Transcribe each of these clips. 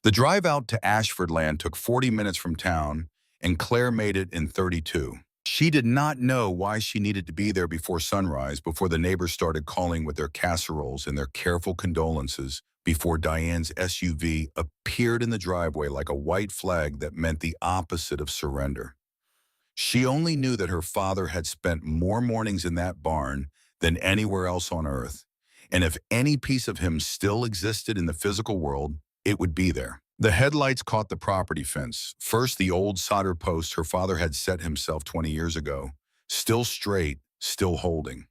The drive out to Ashford Land took 40 minutes from town, and Claire made it in 32. She did not know why she needed to be there before sunrise, before the neighbors started calling with their casseroles and their careful condolences, before Diane's SUV appeared in the driveway like a white flag that meant the opposite of surrender. She only knew that her father had spent more mornings in that barn than anywhere else on earth, and if any piece of him still existed in the physical world, it would be there. The headlights caught the property fence. First, the old solder post her father had set himself 20 years ago, still straight, still holding.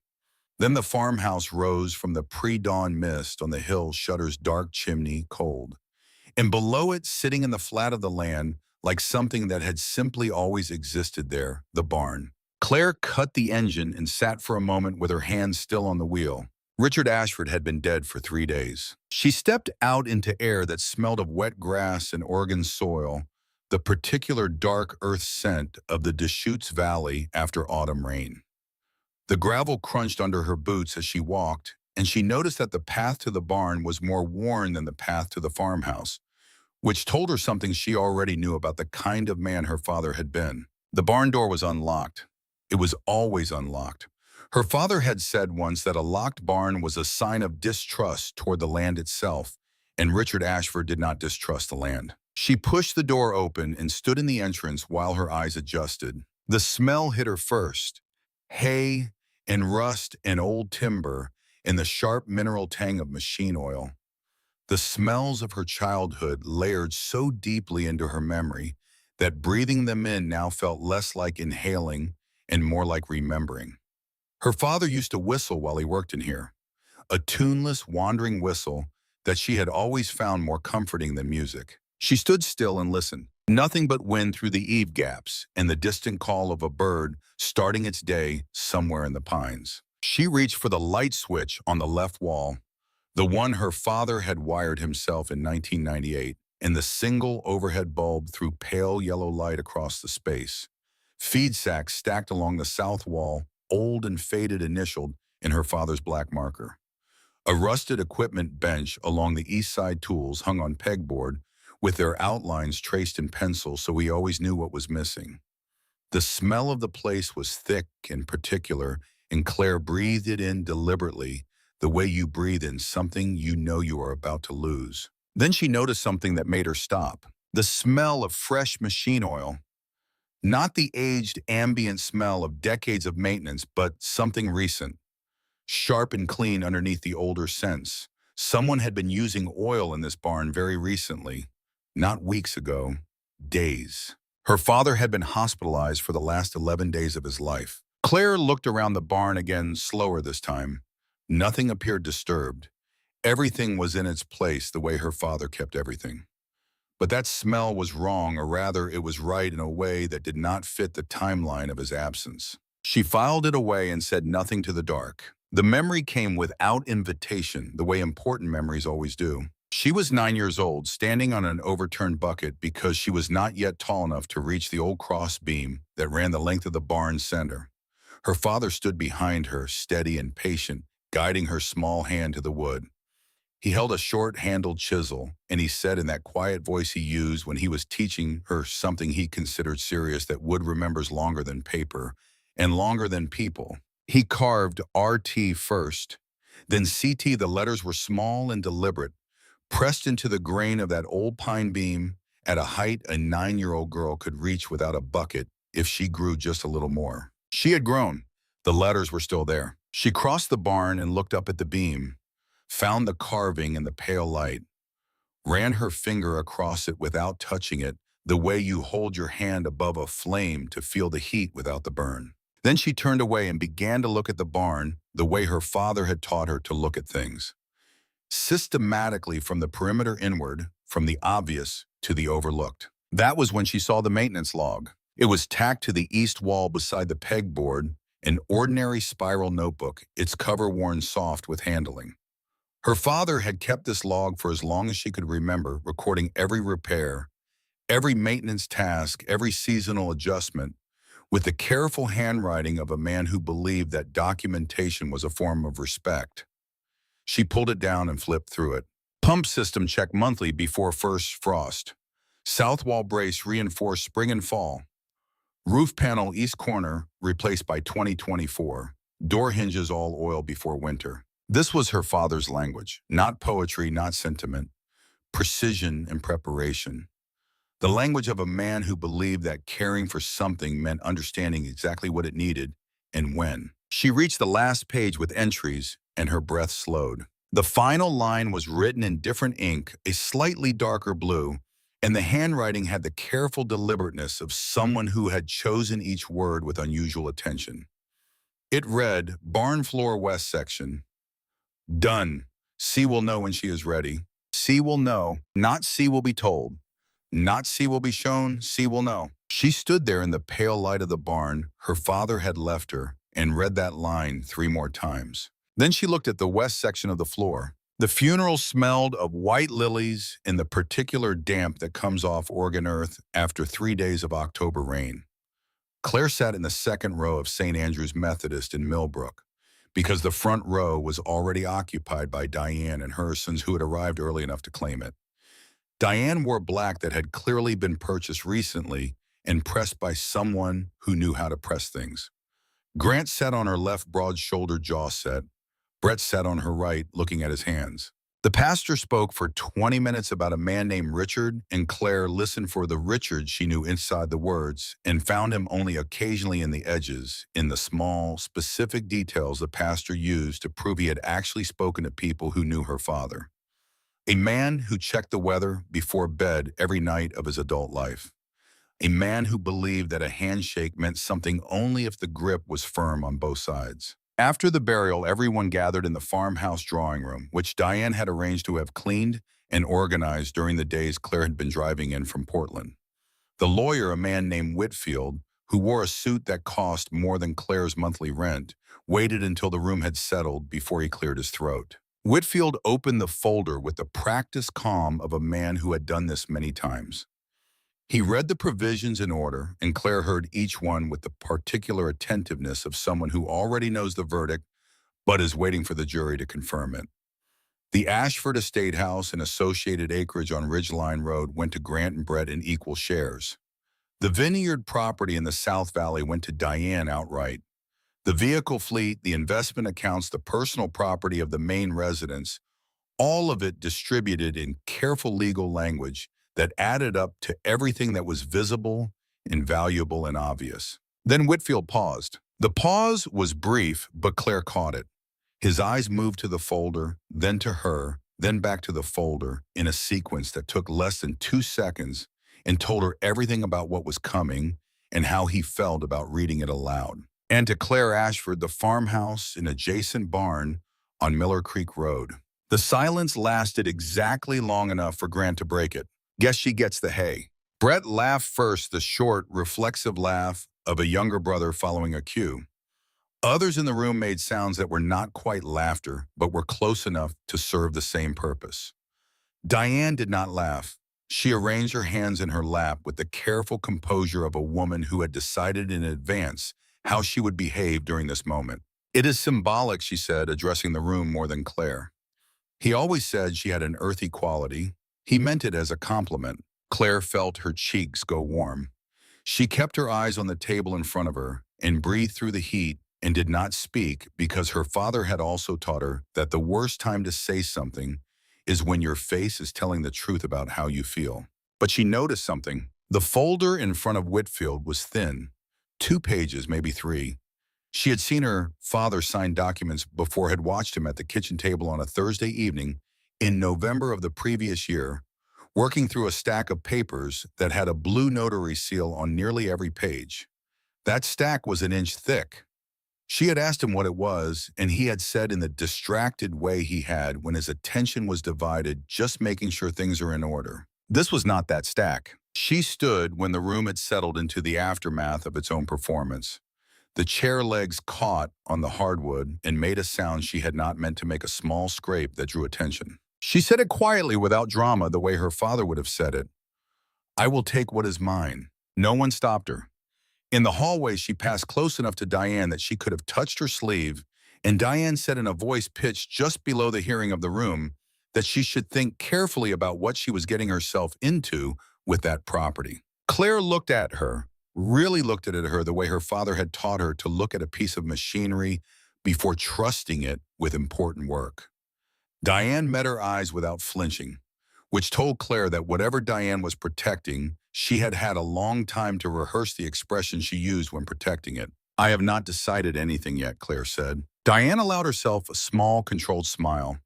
Then the farmhouse rose from the pre-dawn mist on the hill shutter's dark chimney cold. And below it, sitting in the flat of the land, like something that had simply always existed there, the barn. Claire cut the engine and sat for a moment with her hands still on the wheel. Richard Ashford had been dead for 3 days. She stepped out into air that smelled of wet grass and Oregon soil, the particular dark earth scent of the Deschutes Valley after autumn rain. The gravel crunched under her boots as she walked, and she noticed that the path to the barn was more worn than the path to the farmhouse, which told her something she already knew about the kind of man her father had been. The barn door was unlocked. It was always unlocked. Her father had said once that a locked barn was a sign of distrust toward the land itself, and Richard Ashford did not distrust the land. She pushed the door open and stood in the entrance while her eyes adjusted. The smell hit her first. Hay and rust and old timber and the sharp mineral tang of machine oil. The smells of her childhood layered so deeply into her memory that breathing them in now felt less like inhaling and more like remembering. Her father used to whistle while he worked in here, a tuneless, wandering whistle that she had always found more comforting than music. She stood still and listened. Nothing but wind through the eave gaps and the distant call of a bird starting its day somewhere in the pines. She reached for the light switch on the left wall, the one her father had wired himself in 1998, and the single overhead bulb threw pale yellow light across the space. Feed sacks stacked along the south wall, old and faded, initialed in her father's black marker. A rusted equipment bench along the east side, tools hung on pegboard with their outlines traced in pencil, so he always knew what was missing. The smell of the place was thick and particular, and Claire breathed it in deliberately, the way you breathe in something you know you are about to lose. Then she noticed something that made her stop. The smell of fresh machine oil. Not the aged ambient smell of decades of maintenance, but something recent. Sharp and clean underneath the older scents. Someone had been using oil in this barn very recently. Not weeks ago, days. Her father had been hospitalized for the last 11 days of his life. Claire looked around the barn again, slower this time. Nothing appeared disturbed. Everything was in its place the way her father kept everything. But that smell was wrong, or rather, it was right in a way that did not fit the timeline of his absence. She filed it away and said nothing to the dark. The memory came without invitation, the way important memories always do. She was 9 years old, standing on an overturned bucket because she was not yet tall enough to reach the old cross beam that ran the length of the barn's center. Her father stood behind her, steady and patient, guiding her small hand to the wood. He held a short-handled chisel, and he said in that quiet voice he used when he was teaching her something he considered serious, that wood remembers longer than paper and longer than people. He carved RT first, then CT. The letters were small and deliberate, pressed into the grain of that old pine beam at a height a 9-year-old girl could reach without a bucket if she grew just a little more. She had grown. The letters were still there. She crossed the barn and looked up at the beam, found the carving in the pale light, ran her finger across it without touching it, the way you hold your hand above a flame to feel the heat without the burn. Then she turned away and began to look at the barn the way her father had taught her to look at things. Systematically, from the perimeter inward, from the obvious to the overlooked. That was when she saw the maintenance log. It was tacked to the east wall beside the pegboard, an ordinary spiral notebook, its cover worn soft with handling. Her father had kept this log for as long as she could remember, recording every repair, every maintenance task, every seasonal adjustment, with the careful handwriting of a man who believed that documentation was a form of respect. She pulled it down and flipped through it. Pump system check monthly before first frost. South wall brace reinforced spring and fall. Roof panel east corner replaced by 2024. Door hinges all oil before winter. This was her father's language, not poetry, not sentiment, precision and preparation. The language of a man who believed that caring for something meant understanding exactly what it needed and when. She reached the last page with entries, and her breath slowed. The final line was written in different ink, a slightly darker blue, and the handwriting had the careful deliberateness of someone who had chosen each word with unusual attention. It read, Barn Floor West Section. Done. C will know when she is ready. C will know, not C will be told. Not C will be shown, C will know. She stood there in the pale light of the barn. Her father had left her, and read that line 3 more times. Then she looked at the west section of the floor. The funeral smelled of white lilies and the particular damp that comes off Oregon earth after 3 days of October rain. Claire sat in the second row of St. Andrew's Methodist in Millbrook, because the front row was already occupied by Diane and her sons who had arrived early enough to claim it. Diane wore black that had clearly been purchased recently and pressed by someone who knew how to press things. Grant sat on her left, broad-shouldered, jaw set. Brett sat on her right, looking at his hands. The pastor spoke for 20 minutes about a man named Richard, and Claire listened for the Richard she knew inside the words and found him only occasionally in the edges, in the small, specific details the pastor used to prove he had actually spoken to people who knew her father. A man who checked the weather before bed every night of his adult life. A man who believed that a handshake meant something only if the grip was firm on both sides. After the burial, everyone gathered in the farmhouse drawing room, which Diane had arranged to have cleaned and organized during the days Claire had been driving in from Portland. The lawyer, a man named Whitfield, who wore a suit that cost more than Claire's monthly rent, waited until the room had settled before he cleared his throat. Whitfield opened the folder with the practiced calm of a man who had done this many times. He read the provisions in order, and Claire heard each one with the particular attentiveness of someone who already knows the verdict but is waiting for the jury to confirm it. The Ashford Estate House and associated acreage on Ridgeline Road went to Grant and Brett in equal shares. The vineyard property in the South Valley went to Diane outright. The vehicle fleet, the investment accounts, the personal property of the main residence, all of it distributed in careful legal language that added up to everything that was visible and valuable and obvious. Then Whitfield paused. The pause was brief, but Claire caught it. His eyes moved to the folder, then to her, then back to the folder in a sequence that took less than 2 seconds and told her everything about what was coming and how he felt about reading it aloud. And to Claire Ashford, the farmhouse and adjacent barn on Miller Creek Road. The silence lasted exactly long enough for Grant to break it. Guess she gets the hay. Brett laughed first, the short, reflexive laugh of a younger brother following a cue. Others in the room made sounds that were not quite laughter, but were close enough to serve the same purpose. Diane did not laugh. She arranged her hands in her lap with the careful composure of a woman who had decided in advance how she would behave during this moment. It is symbolic, she said, addressing the room more than Claire. He always said she had an earthy quality. He meant it as a compliment. Claire felt her cheeks go warm. She kept her eyes on the table in front of her and breathed through the heat and did not speak because her father had also taught her that the worst time to say something is when your face is telling the truth about how you feel. But she noticed something. The folder in front of Whitfield was thin, 2 pages, maybe 3. She had seen her father sign documents before, had watched him at the kitchen table on a Thursday evening in November of the previous year, working through a stack of papers that had a blue notary seal on nearly every page. That stack was an inch thick. She had asked him what it was, and he had said in the distracted way he had when his attention was divided, just making sure things are in order. This was not that stack. She stood when the room had settled into the aftermath of its own performance. The chair legs caught on the hardwood and made a sound she had not meant to make, a small scrape that drew attention. She said it quietly, without drama, the way her father would have said it. I will take what is mine. No one stopped her. In the hallway, she passed close enough to Diane that she could have touched her sleeve, and Diane said in a voice pitched just below the hearing of the room, that she should think carefully about what she was getting herself into with that property. Claire looked at her, really looked at her the way her father had taught her to look at a piece of machinery before trusting it with important work. Diane met her eyes without flinching, which told Claire that whatever Diane was protecting, she had had a long time to rehearse the expression she used when protecting it. "I have not decided anything yet," Claire said. Diane allowed herself a small, controlled smile.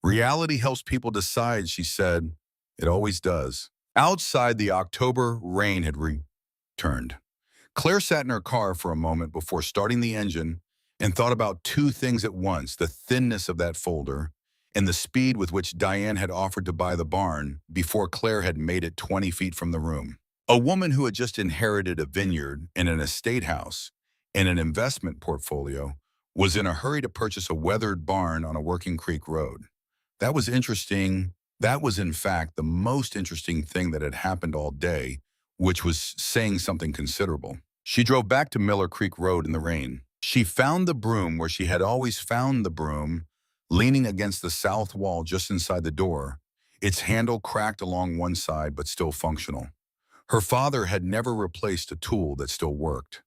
"Reality helps people decide," she said. "It always does." Outside, the October rain had returned. Claire sat in her car for a moment before starting the engine and thought about two things at once: the thinness of that folder and the speed with which Diane had offered to buy the barn before Claire had made it 20 feet from the room. A woman who had just inherited a vineyard and an estate house and an investment portfolio was in a hurry to purchase a weathered barn on a working creek road. That was interesting. That was, in fact, the most interesting thing that had happened all day, which was saying something considerable. She drove back to Miller Creek Road in the rain. She found the broom where she had always found the broom, leaning against the south wall just inside the door, its handle cracked along one side but still functional. Her father had never replaced a tool that still worked.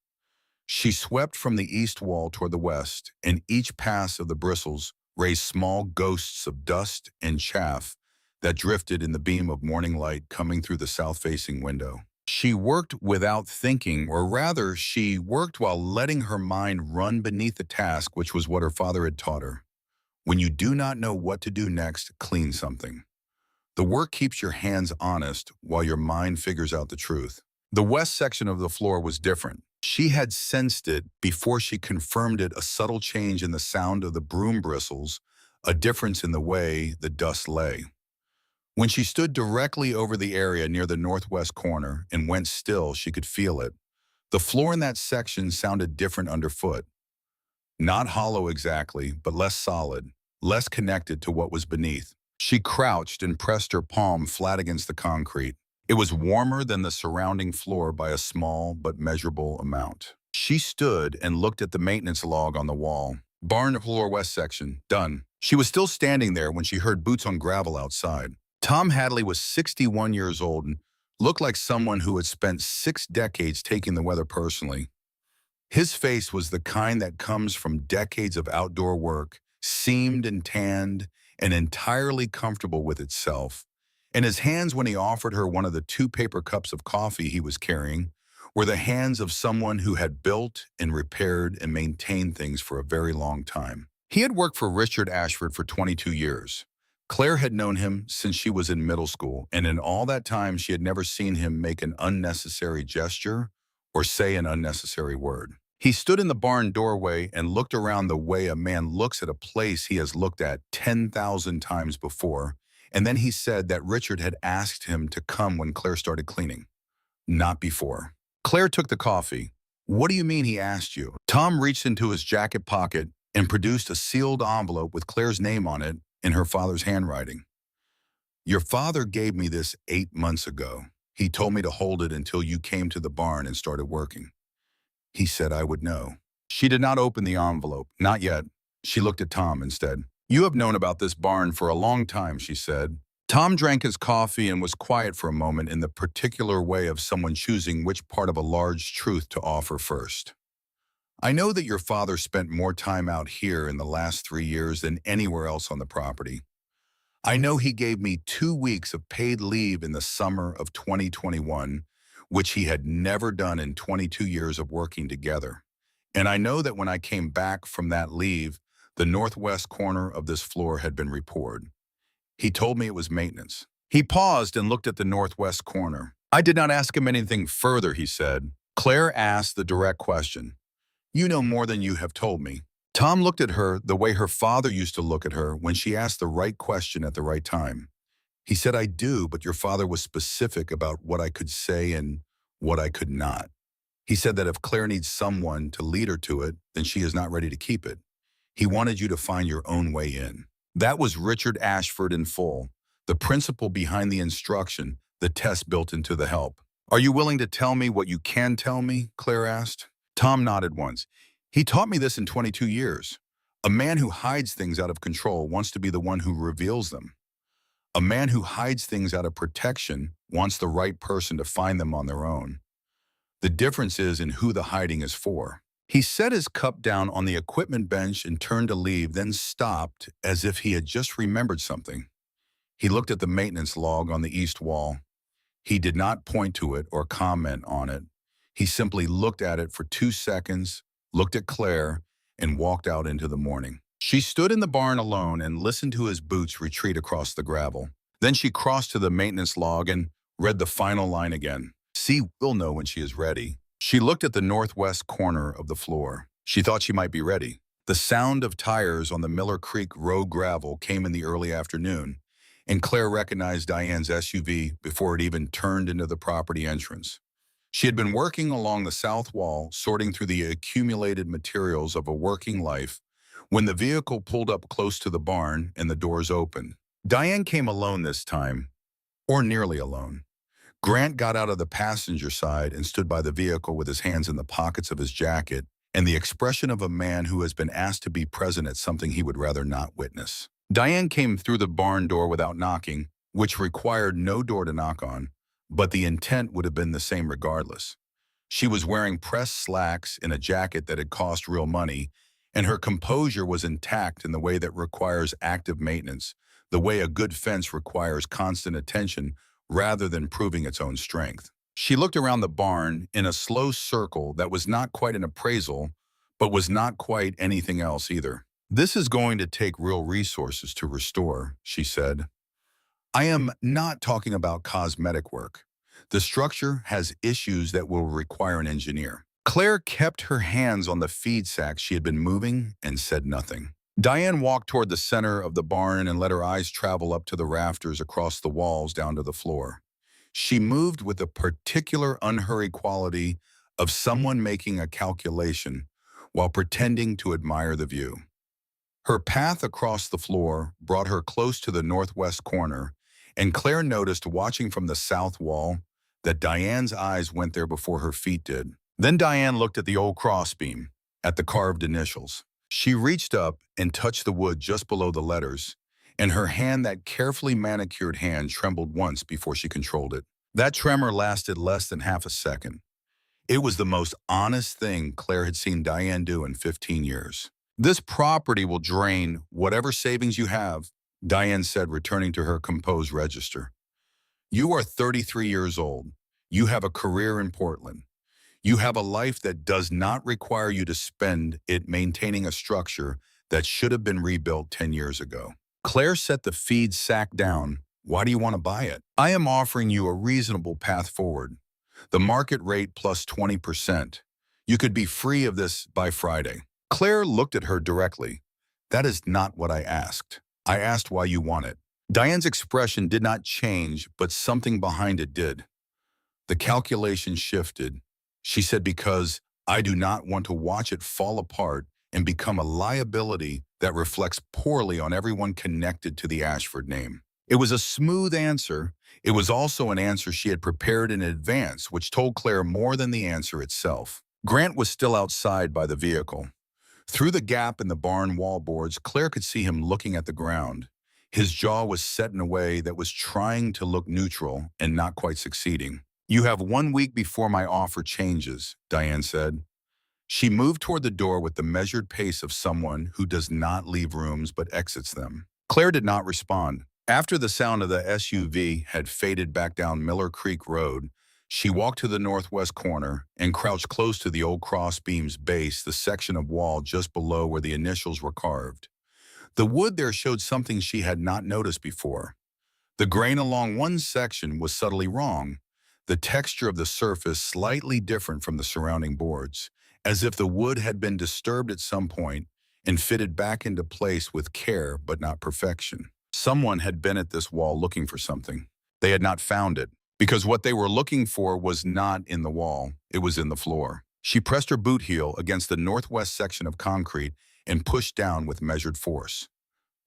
She swept from the east wall toward the west, and each pass of the bristles raised small ghosts of dust and chaff that drifted in the beam of morning light coming through the south-facing window. She worked without thinking, or rather, she worked while letting her mind run beneath the task, which was what her father had taught her. When you do not know what to do next, clean something. The work keeps your hands honest while your mind figures out the truth. The west section of the floor was different. She had sensed it before she confirmed it, a subtle change in the sound of the broom bristles, a difference in the way the dust lay. When she stood directly over the area near the northwest corner and went still, she could feel it. The floor in that section sounded different underfoot. Not hollow exactly, but less solid, less connected to what was beneath. She crouched and pressed her palm flat against the concrete. It was warmer than the surrounding floor by a small but measurable amount. She stood and looked at the maintenance log on the wall. Barn floor west section, done. She was still standing there when she heard boots on gravel outside. Tom Hadley was 61 years old and looked like someone who had spent 6 decades taking the weather personally. His face was the kind that comes from decades of outdoor work, seamed and tanned and entirely comfortable with itself. And his hands, when he offered her one of the 2 paper cups of coffee he was carrying, were the hands of someone who had built and repaired and maintained things for a very long time. He had worked for Richard Ashford for 22 years. Claire had known him since she was in middle school, and in all that time she had never seen him make an unnecessary gesture or say an unnecessary word. He stood in the barn doorway and looked around the way a man looks at a place he has looked at 10,000 times before, and then he said that Richard had asked him to come when Claire started cleaning. Not before. Claire took the coffee. "What do you mean he asked you?" Tom reached into his jacket pocket and produced a sealed envelope with Claire's name on it in her father's handwriting. "Your father gave me this 8 months ago. He told me to hold it until you came to the barn and started working. He said I would know." She did not open the envelope. Not yet. She looked at Tom instead. "You have known about this barn for a long time," she said. Tom drank his coffee and was quiet for a moment in the particular way of someone choosing which part of a large truth to offer first. "I know that your father spent more time out here in the last 3 years than anywhere else on the property. I know he gave me 2 weeks of paid leave in the summer of 2021, which he had never done in 22 years of working together. And I know that when I came back from that leave, the northwest corner of this floor had been repoured. He told me it was maintenance." He paused and looked at the northwest corner. "I did not ask him anything further," he said. Claire asked the direct question. "You know more than you have told me." Tom looked at her the way her father used to look at her when she asked the right question at the right time. He said, "I do, but your father was specific about what I could say and what I could not. He said that if Claire needs someone to lead her to it, then she is not ready to keep it. He wanted you to find your own way in." That was Richard Ashford in full, the principle behind the instruction, the test built into the help. "Are you willing to tell me what you can tell me?" Claire asked. Tom nodded once. "He taught me this in 22 years. A man who hides things out of control wants to be the one who reveals them. A man who hides things out of protection wants the right person to find them on their own. The difference is in who the hiding is for. He set his cup down on the equipment bench and turned to leave, then stopped as if he had just remembered something. He looked at the maintenance log on the east wall. He did not point to it or comment on it. He simply looked at it for 2 seconds, looked at Claire, and walked out into the morning. She stood in the barn alone and listened to his boots retreat across the gravel. Then she crossed to the maintenance log and read the final line again. "See, we'll know when she is ready." She looked at the northwest corner of the floor. She thought she might be ready. The sound of tires on the Miller Creek road gravel came in the early afternoon, and Claire recognized Diane's SUV before it even turned into the property entrance. She had been working along the south wall, sorting through the accumulated materials of a working life, when the vehicle pulled up close to the barn and the doors opened. Diane came alone this time, or nearly alone. Grant got out of the passenger side and stood by the vehicle with his hands in the pockets of his jacket and the expression of a man who has been asked to be present at something he would rather not witness. Diane came through the barn door without knocking, which required no door to knock on, but the intent would have been the same regardless. She was wearing pressed slacks and a jacket that had cost real money, and her composure was intact in the way that requires active maintenance, the way a good fence requires constant attention rather than proving its own strength. She looked around the barn in a slow circle that was not quite an appraisal, but was not quite anything else either. "This is going to take real resources to restore," she said. "I am not talking about cosmetic work. The structure has issues that will require an engineer." Claire kept her hands on the feed sack she had been moving and said nothing. Diane walked toward the center of the barn and let her eyes travel up to the rafters across the walls down to the floor. She moved with a particular unhurried quality of someone making a calculation while pretending to admire the view. Her path across the floor brought her close to the northwest corner, and Claire noticed, watching from the south wall, that Diane's eyes went there before her feet did. Then Diane looked at the old crossbeam, at the carved initials. She reached up and touched the wood just below the letters, and her hand, that carefully manicured hand, trembled once before she controlled it. That tremor lasted less than half a second. It was the most honest thing Claire had seen Diane do in 15 years. "This property will drain whatever savings you have," Diane said, returning to her composed register. "You are 33 years old. You have a career in Portland. You have a life that does not require you to spend it maintaining a structure that should have been rebuilt 10 years ago." Claire set the feed sack down. "Why do you want to buy it?" "I am offering you a reasonable path forward. The market rate plus 20%. You could be free of this by Friday." Claire looked at her directly. "That is not what I asked. I asked why you want it." Diane's expression did not change, but something behind it did. The calculation shifted. She said, "Because I do not want to watch it fall apart and become a liability that reflects poorly on everyone connected to the Ashford name." It was a smooth answer. It was also an answer she had prepared in advance, which told Claire more than the answer itself. Grant was still outside by the vehicle. Through the gap in the barn wall boards, Claire could see him looking at the ground. His jaw was set in a way that was trying to look neutral and not quite succeeding. "You have 1 week before my offer changes," Diane said. She moved toward the door with the measured pace of someone who does not leave rooms but exits them. Claire did not respond. After the sound of the SUV had faded back down Miller Creek Road, she walked to the northwest corner and crouched close to the old crossbeam's base, the section of wall just below where the initials were carved. The wood there showed something she had not noticed before. The grain along one section was subtly wrong, the texture of the surface slightly different from the surrounding boards, as if the wood had been disturbed at some point and fitted back into place with care but not perfection. Someone had been at this wall looking for something. They had not found it, because what they were looking for was not in the wall, it was in the floor. She pressed her boot heel against the northwest section of concrete and pushed down with measured force.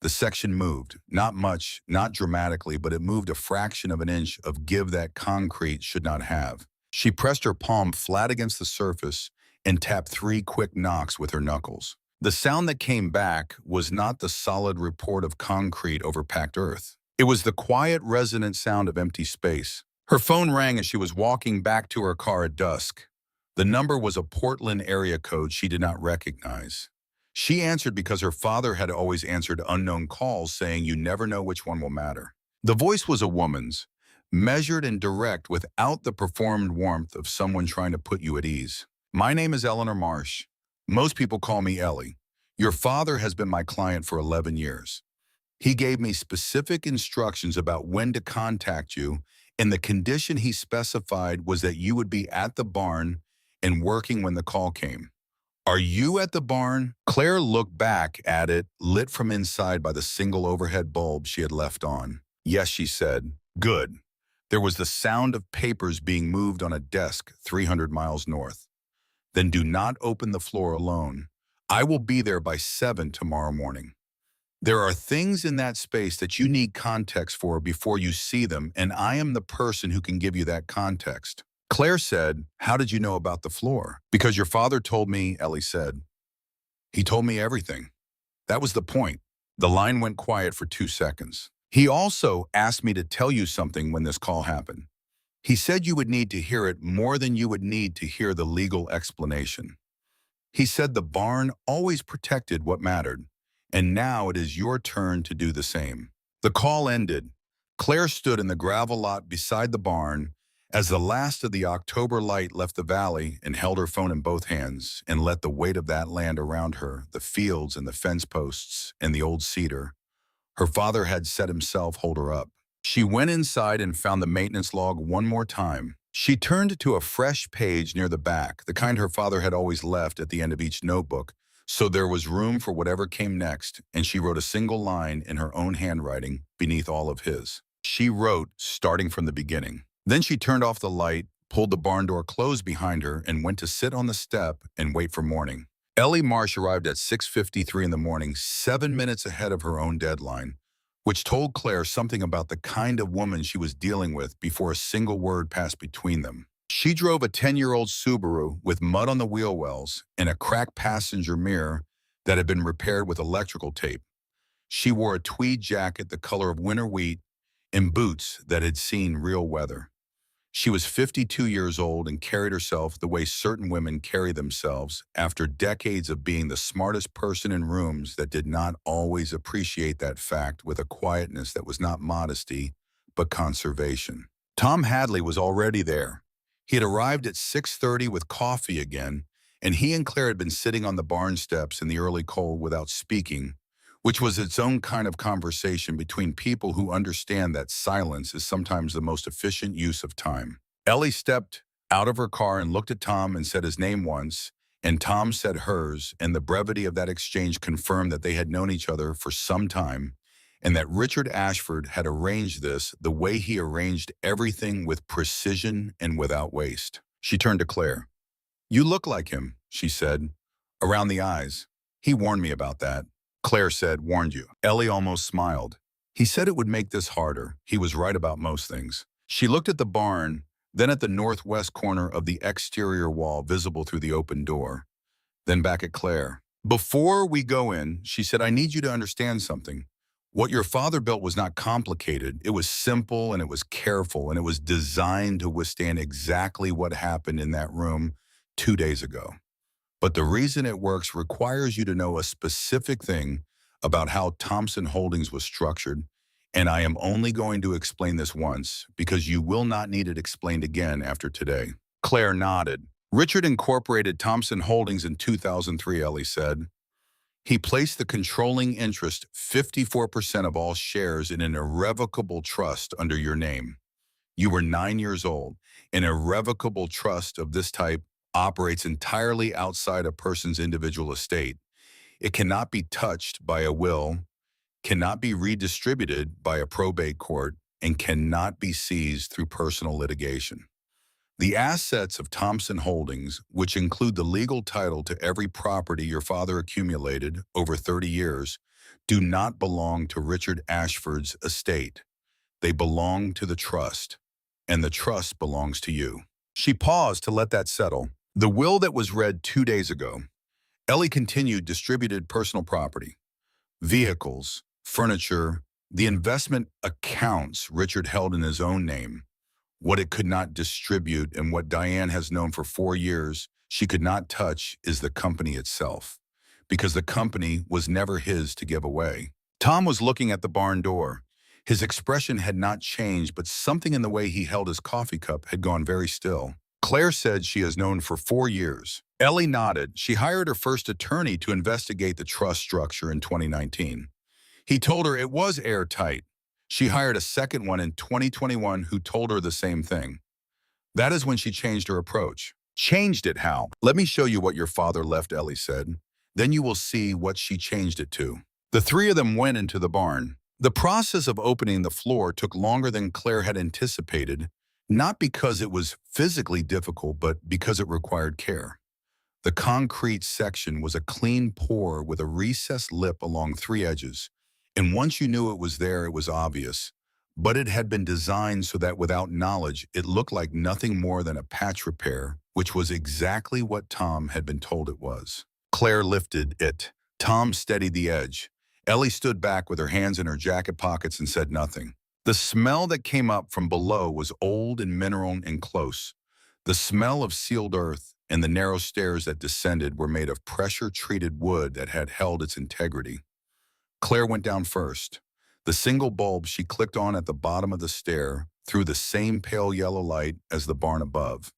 The section moved, not much, not dramatically, but it moved a fraction of an inch of give that concrete should not have. She pressed her palm flat against the surface and tapped 3 quick knocks with her knuckles. The sound that came back was not the solid report of concrete over packed earth. It was the quiet, resonant sound of empty space. Her phone rang as she was walking back to her car at dusk. The number was a Portland area code she did not recognize. She answered because her father had always answered unknown calls saying you never know which one will matter. The voice was a woman's, measured and direct without the performed warmth of someone trying to put you at ease. My name is Eleanor Marsh. Most people call me Ellie. Your father has been my client for 11 years. He gave me specific instructions about when to contact you, and the condition he specified was that you would be at the barn and working when the call came. Are you at the barn? Claire looked back at it, lit from inside by the single overhead bulb she had left on. Yes, she said. Good. There was the sound of papers being moved on a desk 300 miles north. Then do not open the floor alone. I will be there by 7 tomorrow morning. There are things in that space that you need context for before you see them, and I am the person who can give you that context. Claire said, how did you know about the floor? Because your father told me, Ellie said. He told me everything. That was the point. The line went quiet for 2 seconds. He also asked me to tell you something when this call happened. He said you would need to hear it more than you would need to hear the legal explanation. He said the barn always protected what mattered, and now it is your turn to do the same. The call ended. Claire stood in the gravel lot beside the barn as the last of the October light left the valley and held her phone in both hands and let the weight of that land around her, the fields and the fence posts and the old cedar. Her father had set himself hold her up. She went inside and found the maintenance log one more time. She turned to a fresh page near the back, the kind her father had always left at the end of each notebook, so there was room for whatever came next, and she wrote a single line in her own handwriting beneath all of his. She wrote, starting from the beginning. Then she turned off the light, pulled the barn door closed behind her, and went to sit on the step and wait for morning. Ellie Marsh arrived at 6:53 in the morning, 7 minutes ahead of her own deadline, which told Claire something about the kind of woman she was dealing with before a single word passed between them. She drove a 10-year-old Subaru with mud on the wheel wells and a cracked passenger mirror that had been repaired with electrical tape. She wore a tweed jacket the color of winter wheat and boots that had seen real weather. She was 52 years old and carried herself the way certain women carry themselves after decades of being the smartest person in rooms that did not always appreciate that fact, with a quietness that was not modesty, but conservation. Tom Hadley was already there. He had arrived at 6:30 with coffee again, and he and Claire had been sitting on the barn steps in the early cold without speaking, which was its own kind of conversation between people who understand that silence is sometimes the most efficient use of time. Ellie stepped out of her car and looked at Tom and said his name once, and Tom said hers, and the brevity of that exchange confirmed that they had known each other for some time, and that Richard Ashford had arranged this the way he arranged everything, with precision and without waste. She turned to Claire. You look like him, she said, around the eyes. He warned me about that. Claire said, warned you. Ellie almost smiled. He said it would make this harder. He was right about most things. She looked at the barn, then at the northwest corner of the exterior wall visible through the open door, then back at Claire. Before we go in, she said, I need you to understand something. What your father built was not complicated. It was simple and it was careful, and it was designed to withstand exactly what happened in that room 2 days ago. But the reason it works requires you to know a specific thing about how Thompson Holdings was structured, and I am only going to explain this once because you will not need it explained again after today. Claire nodded. Richard incorporated Thompson Holdings in 2003, Ellie said. He placed the controlling interest, 54% of all shares, in an irrevocable trust under your name. You were 9 years old. An irrevocable trust of this type operates entirely outside a person's individual estate. It cannot be touched by a will, cannot be redistributed by a probate court, and cannot be seized through personal litigation. The assets of Thompson Holdings, which include the legal title to every property your father accumulated over 30 years, do not belong to Richard Ashford's estate. They belong to the trust, and the trust belongs to you. She paused to let that settle. The will that was read 2 days ago, Ellie continued, distributed personal property, vehicles, furniture, The investment accounts Richard held in his own name, what it could not distribute, and what Diane has known for 4 years she could not touch is the company itself, because the company was never his to give away. Tom was looking at the barn door. His expression had not changed, but something in the way he held his coffee cup had gone very still. Claire said she has known for 4 years. Ellie nodded. She hired her first attorney to investigate the trust structure in 2019. He told her it was airtight. She hired a second one in 2021 who told her the same thing. That is when she changed her approach. Changed it how? Let me show you what your father left, Ellie said. Then you will see what she changed it to. The three of them went into the barn. The process of opening the floor took longer than Claire had anticipated, not because it was physically difficult, but because it required care. The concrete section was a clean pour with a recessed lip along three edges, and once you knew it was there, it was obvious. But it had been designed so that without knowledge, it looked like nothing more than a patch repair, which was exactly what Tom had been told it was. Claire lifted it. Tom steadied the edge. Ellie stood back with her hands in her jacket pockets and said nothing. The smell that came up from below was old and mineral and close. The smell of sealed earth, and the narrow stairs that descended were made of pressure-treated wood that had held its integrity. Claire went down first. The single bulb she clicked on at the bottom of the stair threw the same pale yellow light as the barn above.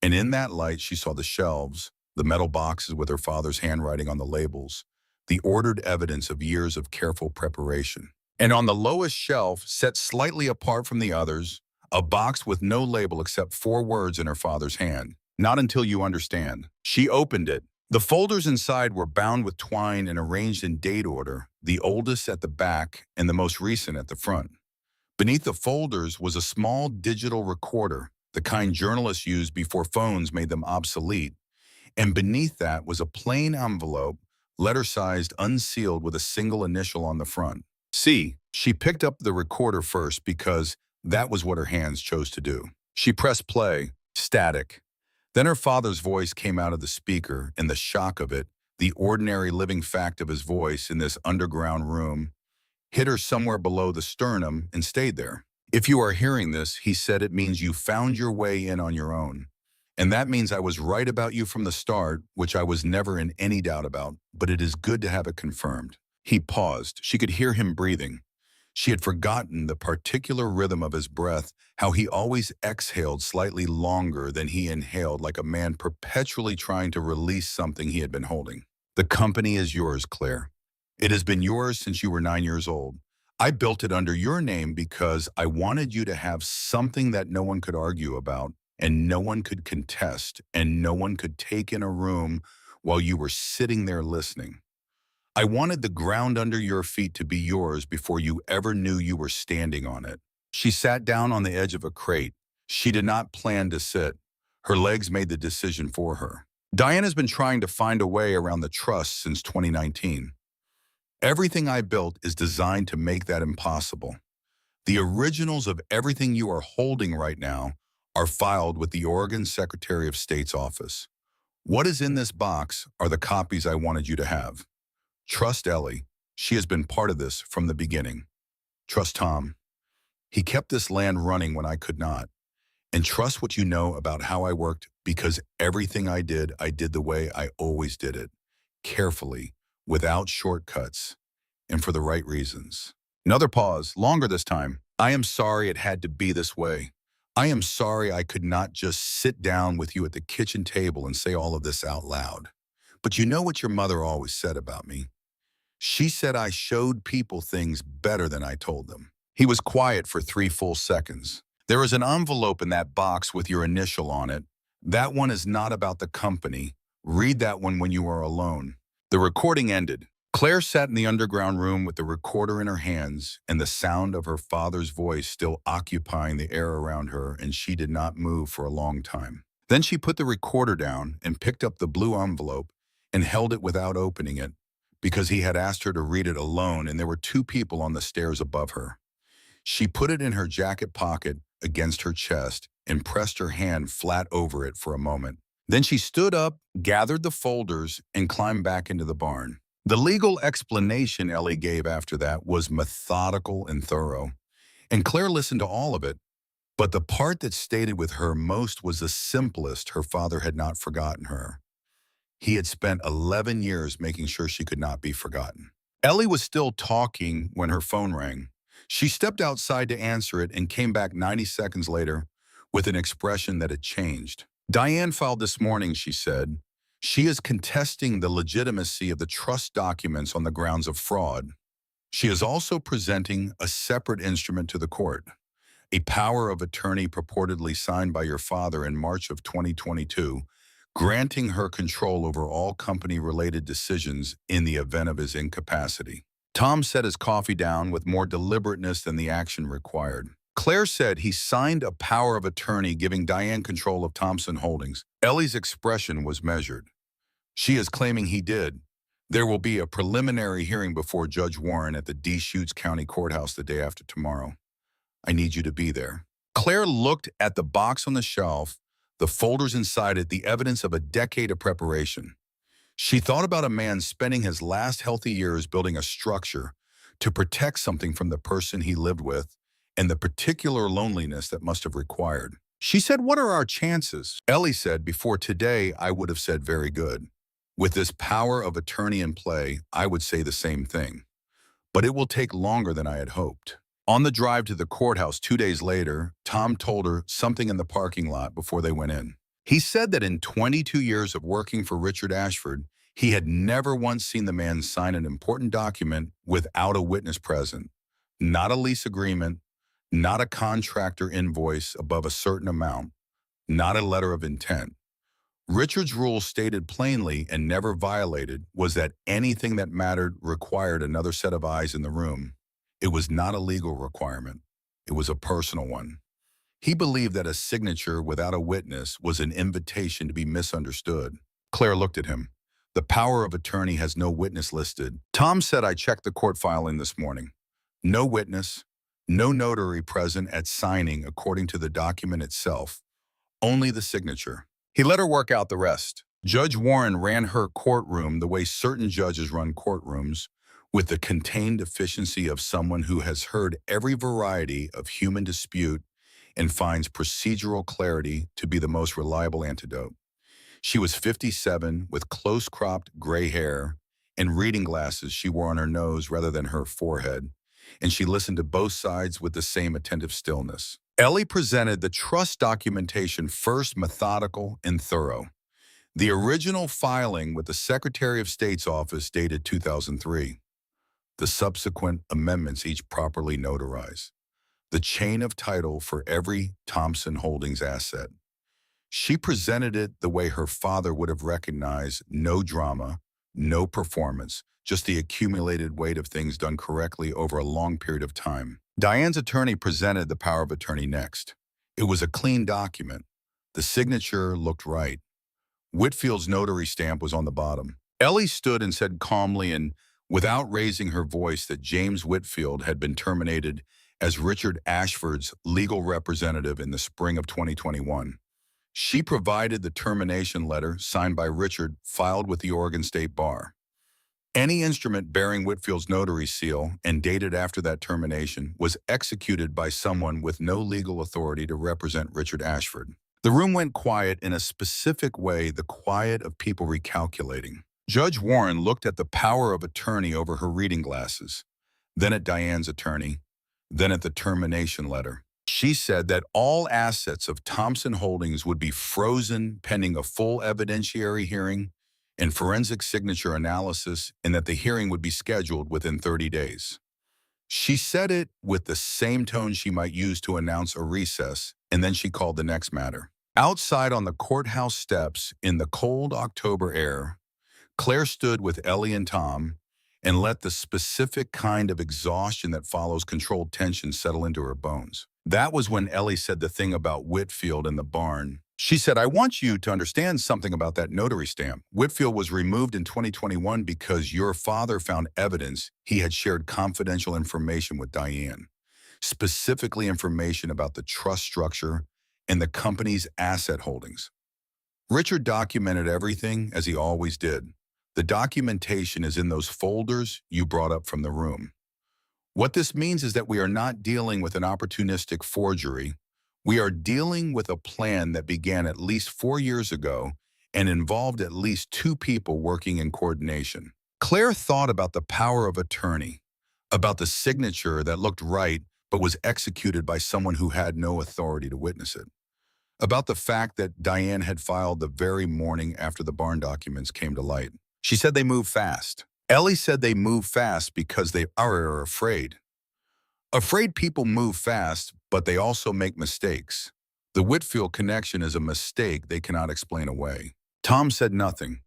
And in that light, she saw the shelves, the metal boxes with her father's handwriting on the labels, the ordered evidence of years of careful preparation. And on the lowest shelf, set slightly apart from the others, a box with no label except 4 words in her father's hand. Not until you understand. She opened it. The folders inside were bound with twine and arranged in date order, the oldest at the back and the most recent at the front. Beneath the folders was a small digital recorder, the kind journalists used before phones made them obsolete. And beneath that was a plain envelope, letter-sized, unsealed with a single initial on the front. C. She picked up the recorder first because that was what her hands chose to do. She pressed play. Static. Then her father's voice came out of the speaker, and the shock of it, the ordinary living fact of his voice in this underground room, hit her somewhere below the sternum and stayed there. If you are hearing this, he said, it means you found your way in on your own. And that means I was right about you from the start, which I was never in any doubt about, but it is good to have it confirmed. He paused. She could hear him breathing. She had forgotten the particular rhythm of his breath, how he always exhaled slightly longer than he inhaled, like a man perpetually trying to release something he had been holding. The company is yours, Claire. It has been yours since you were 9 years old. I built it under your name because I wanted you to have something that no one could argue about, and no one could contest, and no one could take in a room while you were sitting there listening. I wanted the ground under your feet to be yours before you ever knew you were standing on it. She sat down on the edge of a crate. She did not plan to sit. Her legs made the decision for her. Diane has been trying to find a way around the trust since 2019. Everything I built is designed to make that impossible. The originals of everything you are holding right now are filed with the Oregon Secretary of State's office. What is in this box are the copies I wanted you to have. Trust Ellie. She has been part of this from the beginning. Trust Tom. He kept this land running when I could not. And trust what you know about how I worked, because everything I did the way I always did it. Carefully, without shortcuts, and for the right reasons. Another pause, longer this time. I am sorry it had to be this way. I am sorry I could not just sit down with you at the kitchen table and say all of this out loud. But you know what your mother always said about me? She said I showed people things better than I told them. He was quiet for 3 full seconds. There is an envelope in that box with your initial on it. That one is not about the company. Read that one when you are alone. The recording ended. Claire sat in the underground room with the recorder in her hands and the sound of her father's voice still occupying the air around her, and she did not move for a long time. Then she put the recorder down and picked up the blue envelope and held it without opening it, because he had asked her to read it alone and there were 2 people on the stairs above her. She put it in her jacket pocket against her chest and pressed her hand flat over it for a moment. Then she stood up, gathered the folders, and climbed back into the barn. The legal explanation Ellie gave after that was methodical and thorough, and Claire listened to all of it. But the part that stayed with her most was the simplest: her father had not forgotten her. He had spent 11 years making sure she could not be forgotten. Ellie was still talking when her phone rang. She stepped outside to answer it and came back 90 seconds later with an expression that had changed. Diane filed this morning, she said. She is contesting the legitimacy of the trust documents on the grounds of fraud. She is also presenting a separate instrument to the court, a power of attorney purportedly signed by your father in March of 2022, granting her control over all company-related decisions in the event of his incapacity. Tom set his coffee down with more deliberateness than the action required. Claire said he signed a power of attorney giving Diane control of Thompson Holdings. Ellie's expression was measured. She is claiming he did. There will be a preliminary hearing before Judge Warren at the Deschutes County Courthouse the day after tomorrow. I need you to be there. Claire looked at the box on the shelf, the folders inside it, the evidence of a decade of preparation. She thought about a man spending his last healthy years building a structure to protect something from the person he lived with and the particular loneliness that must have required. She said, "What are our chances?" Ellie said, "Before today, I would have said very good. With this power of attorney in play, I would say the same thing. But it will take longer than I had hoped." On the drive to the courthouse 2 days later, Tom told her something in the parking lot before they went in. He said that in 22 years of working for Richard Ashford, he had never once seen the man sign an important document without a witness present. Not a lease agreement, not a contractor invoice above a certain amount, not a letter of intent. Richard's rule, stated plainly and never violated, was that anything that mattered required another set of eyes in the room. It was not a legal requirement. It was a personal one. He believed that a signature without a witness was an invitation to be misunderstood. Claire looked at him. The power of attorney has no witness listed. Tom said, "I checked the court filing this morning. No witness, no notary present at signing according to the document itself. Only the signature." He let her work out the rest. Judge Warren ran her courtroom the way certain judges run courtrooms, with the contained efficiency of someone who has heard every variety of human dispute and finds procedural clarity to be the most reliable antidote. She was 57, with close-cropped gray hair and reading glasses she wore on her nose rather than her forehead, and she listened to both sides with the same attentive stillness. Ellie presented the trust documentation first, methodical and thorough. The original filing with the Secretary of State's office dated 2003. The subsequent amendments, each properly notarized. The chain of title for every Thompson Holdings asset. She presented it the way her father would have recognized: no drama, no performance, just the accumulated weight of things done correctly over a long period of time. Diane's attorney presented the power of attorney next. It was a clean document. The signature looked right. Whitfield's notary stamp was on the bottom. Ellie stood and said calmly and without raising her voice that James Whitfield had been terminated as Richard Ashford's legal representative in the spring of 2021. She provided the termination letter signed by Richard, filed with the Oregon State Bar. Any instrument bearing Whitfield's notary seal and dated after that termination was executed by someone with no legal authority to represent Richard Ashford. The room went quiet in a specific way, the quiet of people recalculating. Judge Warren looked at the power of attorney over her reading glasses, then at Diane's attorney, then at the termination letter. She said that all assets of Thompson Holdings would be frozen pending a full evidentiary hearing and forensic signature analysis, and that the hearing would be scheduled within 30 days. She said it with the same tone she might use to announce a recess, and then she called the next matter. Outside on the courthouse steps, in the cold October air, Claire stood with Ellie and Tom and let the specific kind of exhaustion that follows controlled tension settle into her bones. That was when Ellie said the thing about Whitfield and the barn. She said, "I want you to understand something about that notary stamp. Whitfield was removed in 2021 because your father found evidence he had shared confidential information with Diane, specifically information about the trust structure and the company's asset holdings. Richard documented everything as he always did. The documentation is in those folders you brought up from the room. What this means is that we are not dealing with an opportunistic forgery. We are dealing with a plan that began at least 4 years ago and involved at least two people working in coordination. Claire thought about the power of attorney, about the signature that looked right but was executed by someone who had no authority to witness it, about the fact that Diane had filed the very morning after the barn documents came to light. She said they move fast. Ellie said they move fast because they are afraid. Afraid people move fast, but they also make mistakes. The Whitfield connection is a mistake they cannot explain away. Tom said nothing,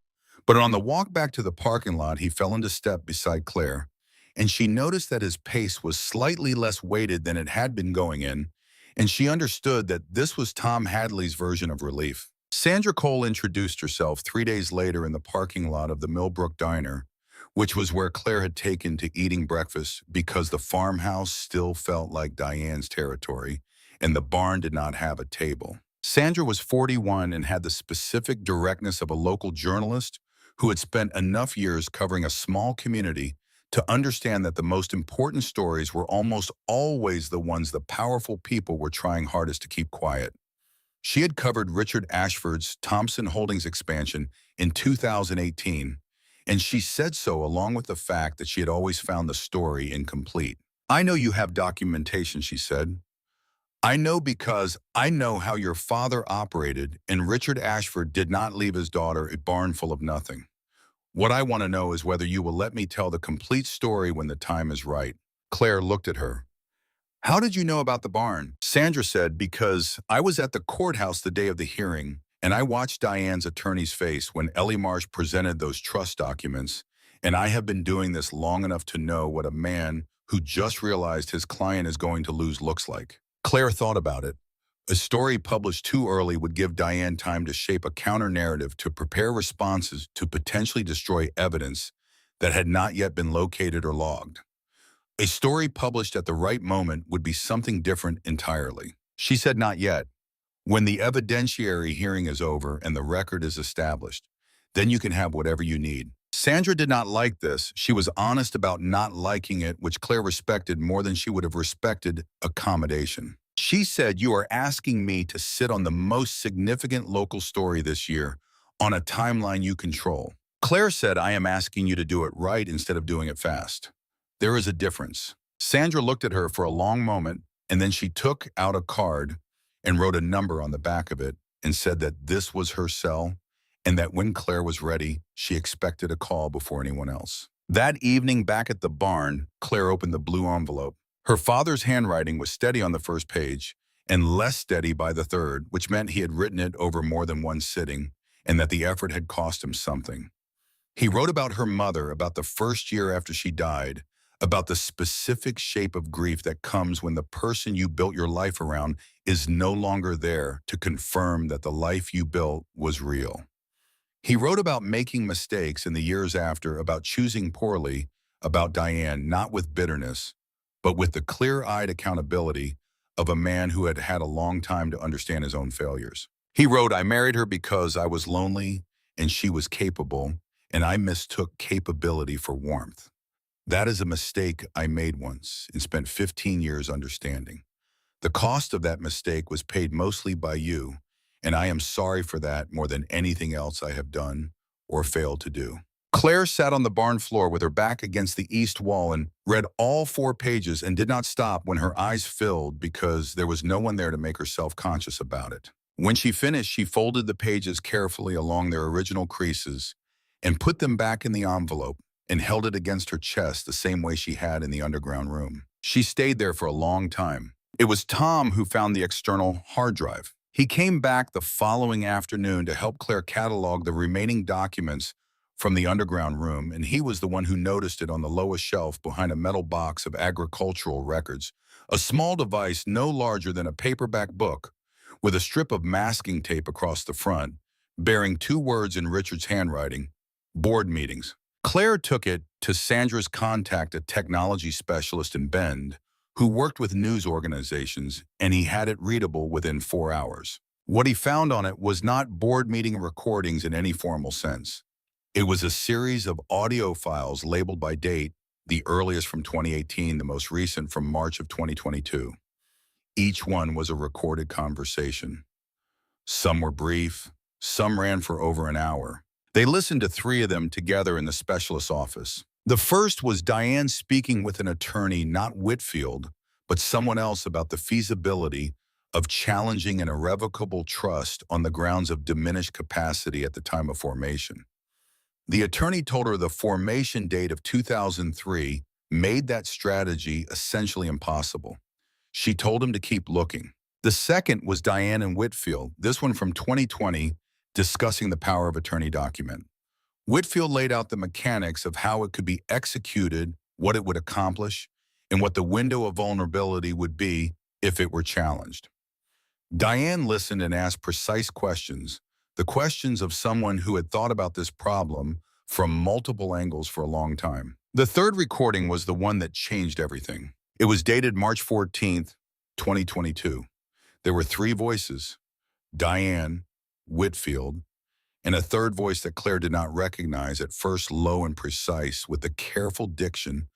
but on the walk back to the parking lot, he fell into step beside Claire, and she noticed that his pace was slightly less weighted than it had been going in, and she understood that this was Tom Hadley's version of relief. Sandra Cole introduced herself 3 days later in the parking lot of the Millbrook Diner, which was where Claire had taken to eating breakfast because the farmhouse still felt like Diane's territory, and the barn did not have a table. Sandra was 41 and had the specific directness of a local journalist who had spent enough years covering a small community to understand that the most important stories were almost always the ones the powerful people were trying hardest to keep quiet. She had covered Richard Ashford's Thompson Holdings expansion in 2018, and she said so along with the fact that she had always found the story incomplete. "I know you have documentation," she said. "I know because I know how your father operated, and Richard Ashford did not leave his daughter a barn full of nothing. What I want to know is whether you will let me tell the complete story when the time is right." Claire looked at her. "How did you know about the barn?" Sandra said, "Because I was at the courthouse the day of the hearing, and I watched Diane's attorney's face when Ellie Marsh presented those trust documents, and I have been doing this long enough to know what a man who just realized his client is going to lose looks like." Claire thought about it. A story published too early would give Diane time to shape a counter-narrative to prepare responses to potentially destroy evidence that had not yet been located or logged. A story published at the right moment would be something different entirely. She said not yet. When the evidentiary hearing is over and the record is established, then you can have whatever you need. Sandra did not like this. She was honest about not liking it, which Claire respected more than she would have respected accommodation. She said, "You are asking me to sit on the most significant local story this year on a timeline you control." Claire said, "I am asking you to do it right instead of doing it fast. There is a difference." Sandra looked at her for a long moment, and then she took out a card and wrote a number on the back of it and said that this was her cell and that when Claire was ready, she expected a call before anyone else. That evening back at the barn, Claire opened the blue envelope. Her father's handwriting was steady on the first page and less steady by the third, which meant he had written it over more than one sitting and that the effort had cost him something. He wrote about her mother, about the first year after she died, about the specific shape of grief that comes when the person you built your life around is no longer there to confirm that the life you built was real. He wrote about making mistakes in the years after, about choosing poorly, about Diane, not with bitterness, but with the clear-eyed accountability of a man who had had a long time to understand his own failures. He wrote, "I married her because I was lonely and she was capable, and I mistook capability for warmth. That is a mistake I made once and spent 15 years understanding. The cost of that mistake was paid mostly by you, and I am sorry for that more than anything else I have done or failed to do." Claire sat on the barn floor with her back against the east wall and read all 4 pages and did not stop when her eyes filled because there was no one there to make her self-conscious about it. When she finished, she folded the pages carefully along their original creases and put them back in the envelope and held it against her chest the same way she had in the underground room. She stayed there for a long time. It was Tom who found the external hard drive. He came back the following afternoon to help Claire catalog the remaining documents from the underground room, and he was the one who noticed it on the lowest shelf behind a metal box of agricultural records, a small device no larger than a paperback book with a strip of masking tape across the front, bearing 2 words in Richard's handwriting: board meetings. Claire took it to Sandra's contact, a technology specialist in Bend, who worked with news organizations, and he had it readable within 4 hours. What he found on it was not board meeting recordings in any formal sense. It was a series of audio files labeled by date, the earliest from 2018, the most recent from March of 2022. Each one was a recorded conversation. Some were brief, some ran for over an hour. They listened to three of them together in the specialist's office. The first was Diane speaking with an attorney, not Whitfield, but someone else about the feasibility of challenging an irrevocable trust on the grounds of diminished capacity at the time of formation. The attorney told her the formation date of 2003 made that strategy essentially impossible. She told him to keep looking. The second was Diane and Whitfield, this one from 2020, discussing the power of attorney document. Whitfield laid out the mechanics of how it could be executed, what it would accomplish, and what the window of vulnerability would be if it were challenged. Diane listened and asked precise questions, the questions of someone who had thought about this problem from multiple angles for a long time. The third recording was the one that changed everything. It was dated March 14th, 2022. There were three voices, Diane, Whitfield, and a third voice that Claire did not recognize, at first low and precise, with the careful diction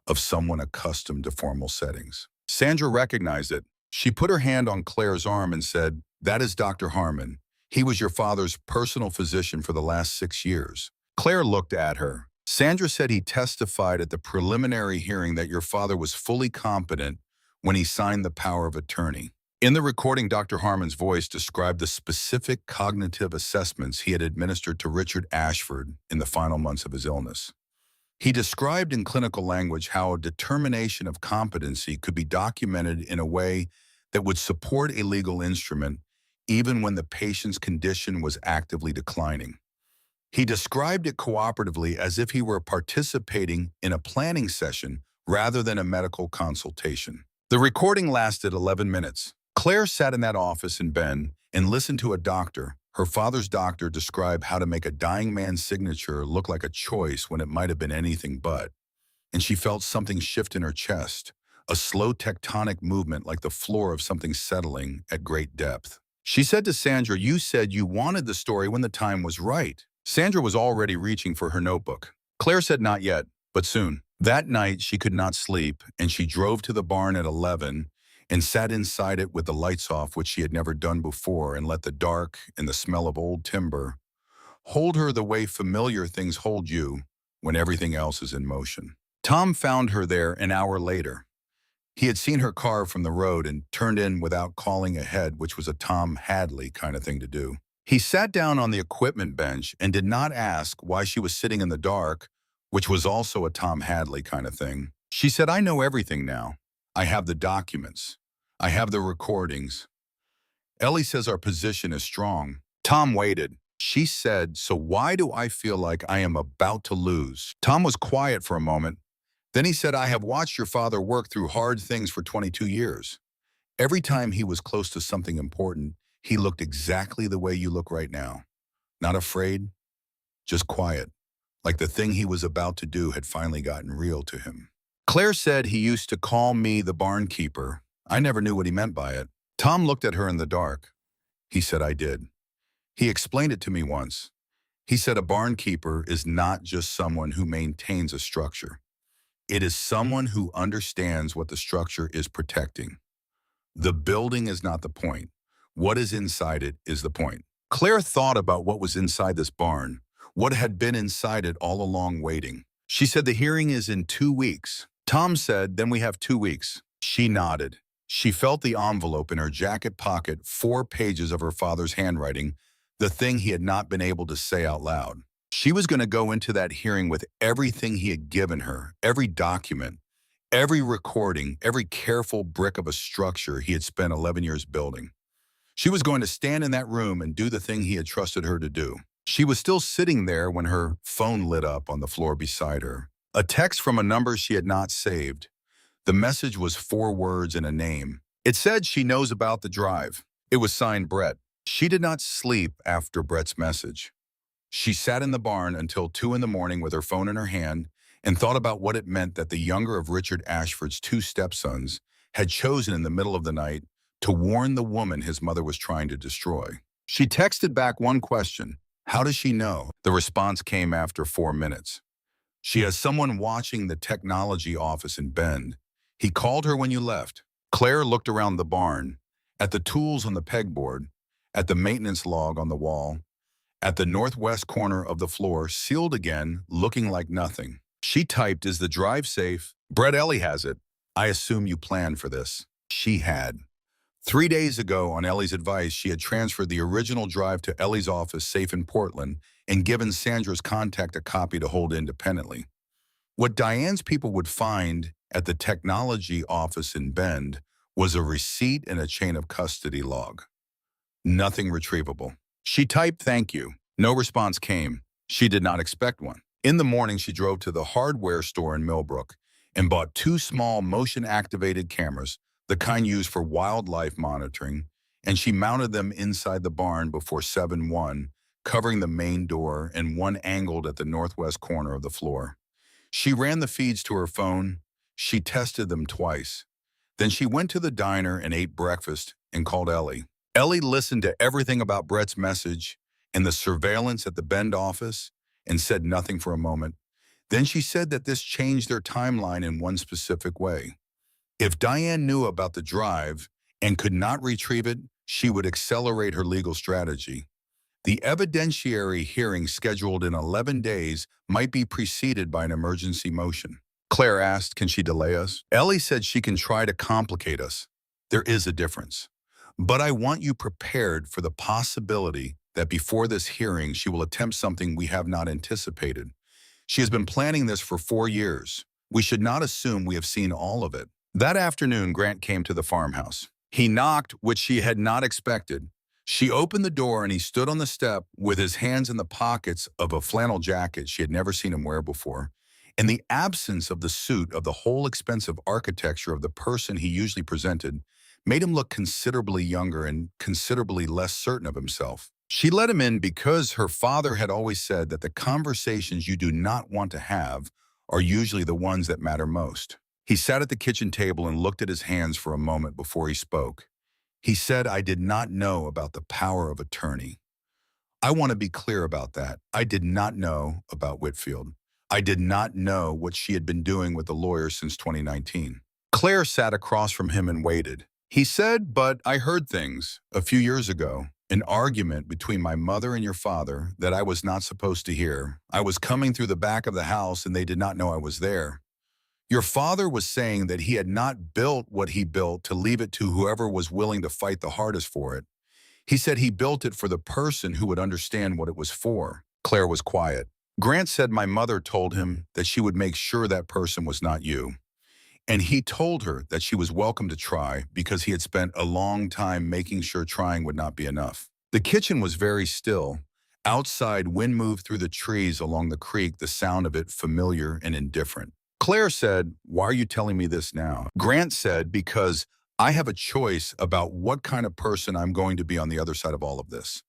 of someone accustomed to formal settings. Sandra recognized it. She put her hand on Claire's arm and said, "That is Dr. Harmon. He was your father's personal physician for the last 6 years." Claire looked at her. Sandra said he testified at the preliminary hearing that your father was fully competent when he signed the power of attorney. In the recording, Dr. Harmon's voice described the specific cognitive assessments he had administered to Richard Ashford in the final months of his illness. He described in clinical language how a determination of competency could be documented in a way that would support a legal instrument even when the patient's condition was actively declining. He described it cooperatively as if he were participating in a planning session rather than a medical consultation. The recording lasted 11 minutes. Claire sat in that office in Bend and listened to a doctor, her father's doctor, describe how to make a dying man's signature look like a choice when it might have been anything but. And she felt something shift in her chest, a slow tectonic movement like the floor of something settling at great depth. She said to Sandra, "You said you wanted the story when the time was right." Sandra was already reaching for her notebook. Claire said not yet, but soon. That night she could not sleep, and she drove to the barn at 11 and sat inside it with the lights off, which she had never done before, and let the dark and the smell of old timber hold her the way familiar things hold you when everything else is in motion. Tom found her there an hour later. He had seen her car from the road and turned in without calling ahead, which was a Tom Hadley kind of thing to do. He sat down on the equipment bench and did not ask why she was sitting in the dark, which was also a Tom Hadley kind of thing. She said, "I know everything now. I have the documents. I have the recordings. Ellie says our position is strong." Tom waited. She said, "So why do I feel like I am about to lose?" Tom was quiet for a moment. Then he said, "I have watched your father work through hard things for 22 years. Every time he was close to something important, he looked exactly the way you look right now. Not afraid, just quiet, like the thing he was about to do had finally gotten real to him." Claire said he used to call me the barn keeper. I never knew what he meant by it. Tom looked at her in the dark. He said, "I did. He explained it to me once. He said a barn keeper is not just someone who maintains a structure. It is someone who understands what the structure is protecting. The building is not the point. What is inside it is the point." Claire thought about what was inside this barn, what had been inside it all along waiting. She said, "The hearing is in 2 weeks. Tom said, "Then we have 2 weeks. She nodded. She felt the envelope in her jacket pocket, 4 pages of her father's handwriting, the thing he had not been able to say out loud. She was going to go into that hearing with everything he had given her, every document, every recording, every careful brick of a structure he had spent 11 years building. She was going to stand in that room and do the thing he had trusted her to do. She was still sitting there when her phone lit up on the floor beside her. A text from a number she had not saved. The message was 4 words and a name. It said she knows about the drive. It was signed Brett. She did not sleep after Brett's message. She sat in the barn until 2 in the morning with her phone in her hand and thought about what it meant that the younger of Richard Ashford's 2 stepsons had chosen in the middle of the night to warn the woman his mother was trying to destroy. She texted back one question. How does she know? The response came after 4 minutes. She has someone watching the technology office in Bend. He called her when you left. Claire looked around the barn, at the tools on the pegboard, at the maintenance log on the wall, at the northwest corner of the floor, sealed again, looking like nothing. She typed, "Is the drive safe?" "Brett Ellie has it." "I assume you planned for this." She had. 3 days ago, on Ellie's advice, she had transferred the original drive to Ellie's office safe in Portland and given Sandra's contact a copy to hold independently. What Diane's people would find at the technology office in Bend was a receipt and a chain of custody log. Nothing retrievable. She typed, "Thank you." No response came. She did not expect one. In the morning, she drove to the hardware store in Millbrook and bought two small motion-activated cameras, the kind used for wildlife monitoring, and she mounted them inside the barn before 7-1, covering the main door and one angled at the northwest corner of the floor. She ran the feeds to her phone. She tested them twice. Then she went to the diner and ate breakfast and called Ellie. Ellie listened to everything about Brett's message and the surveillance at the Bend office and said nothing for a moment. Then she said that this changed their timeline in one specific way. If Diane knew about the drive and could not retrieve it, she would accelerate her legal strategy. The evidentiary hearing scheduled in 11 days might be preceded by an emergency motion. Claire asked, "Can she delay us?" Ellie said she can try to complicate us. There is a difference. But I want you prepared for the possibility that before this hearing, she will attempt something we have not anticipated. She has been planning this for 4 years. We should not assume we have seen all of it. That afternoon, Grant came to the farmhouse. He knocked, which she had not expected. She opened the door and he stood on the step with his hands in the pockets of a flannel jacket she had never seen him wear before. In the absence of the suit, of the whole expensive architecture of the person he usually presented, made him look considerably younger and considerably less certain of himself. She let him in because her father had always said that the conversations you do not want to have are usually the ones that matter most. He sat at the kitchen table and looked at his hands for a moment before he spoke. He said, "I did not know about the power of attorney." I want to be clear about that. I did not know about Whitfield. I did not know what she had been doing with the lawyer since 2019. Claire sat across from him and waited. He said, "But I heard things a few years ago, an argument between my mother and your father that I was not supposed to hear. I was coming through the back of the house and they did not know I was there. Your father was saying that he had not built what he built to leave it to whoever was willing to fight the hardest for it. He said he built it for the person who would understand what it was for." Claire was quiet. Grant said, "My mother told him that she would make sure that person was not you. And he told her that she was welcome to try because he had spent a long time making sure trying would not be enough." The kitchen was very still. Outside, wind moved through the trees along the creek, the sound of it familiar and indifferent. Claire said, "Why are you telling me this now?" Grant said, "Because I have a choice about what kind of person I'm going to be on the other side of all of this.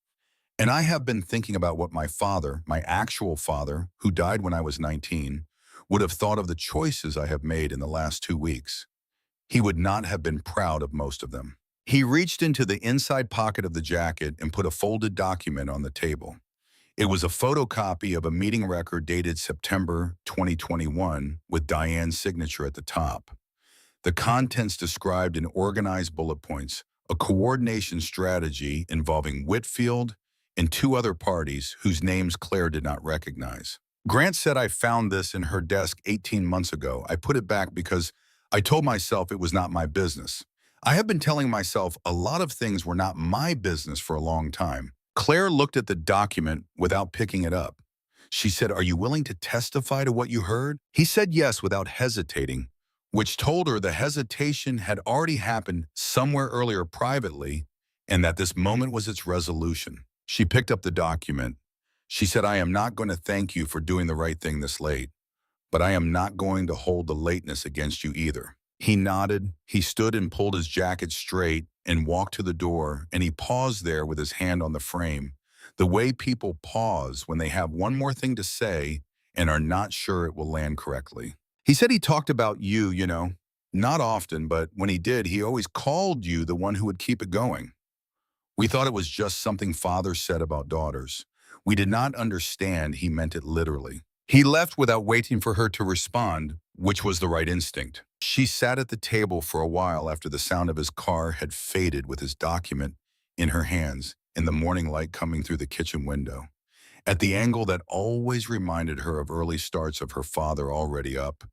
And I have been thinking about what my father, my actual father, who died when I was 19, would have thought of the choices I have made in the last 2 weeks. He would not have been proud of most of them." He reached into the inside pocket of the jacket and put a folded document on the table. It was a photocopy of a meeting record dated September 2021 with Diane's signature at the top. The contents described in organized bullet points a coordination strategy involving Whitfield and two other parties whose names Claire did not recognize. Grant said, "I found this in her desk 18 months ago. I put it back because I told myself it was not my business. I have been telling myself a lot of things were not my business for a long time." Claire looked at the document without picking it up. She said, "Are you willing to testify to what you heard?" He said yes without hesitating, which told her the hesitation had already happened somewhere earlier privately and that this moment was its resolution. She picked up the document. She said, "I am not going to thank you for doing the right thing this late, but I am not going to hold the lateness against you either." He nodded. He stood and pulled his jacket straight and walked to the door, and he paused there with his hand on the frame, the way people pause when they have one more thing to say and are not sure it will land correctly. He said he talked about you, not often, but when he did, he always called you the one who would keep it going. We thought it was just something fathers said about daughters. We did not understand he meant it literally. He left without waiting for her to respond, which was the right instinct. She sat at the table for a while after the sound of his car had faded with his document in her hands in the morning light coming through the kitchen window, at the angle that always reminded her of early starts of her father already up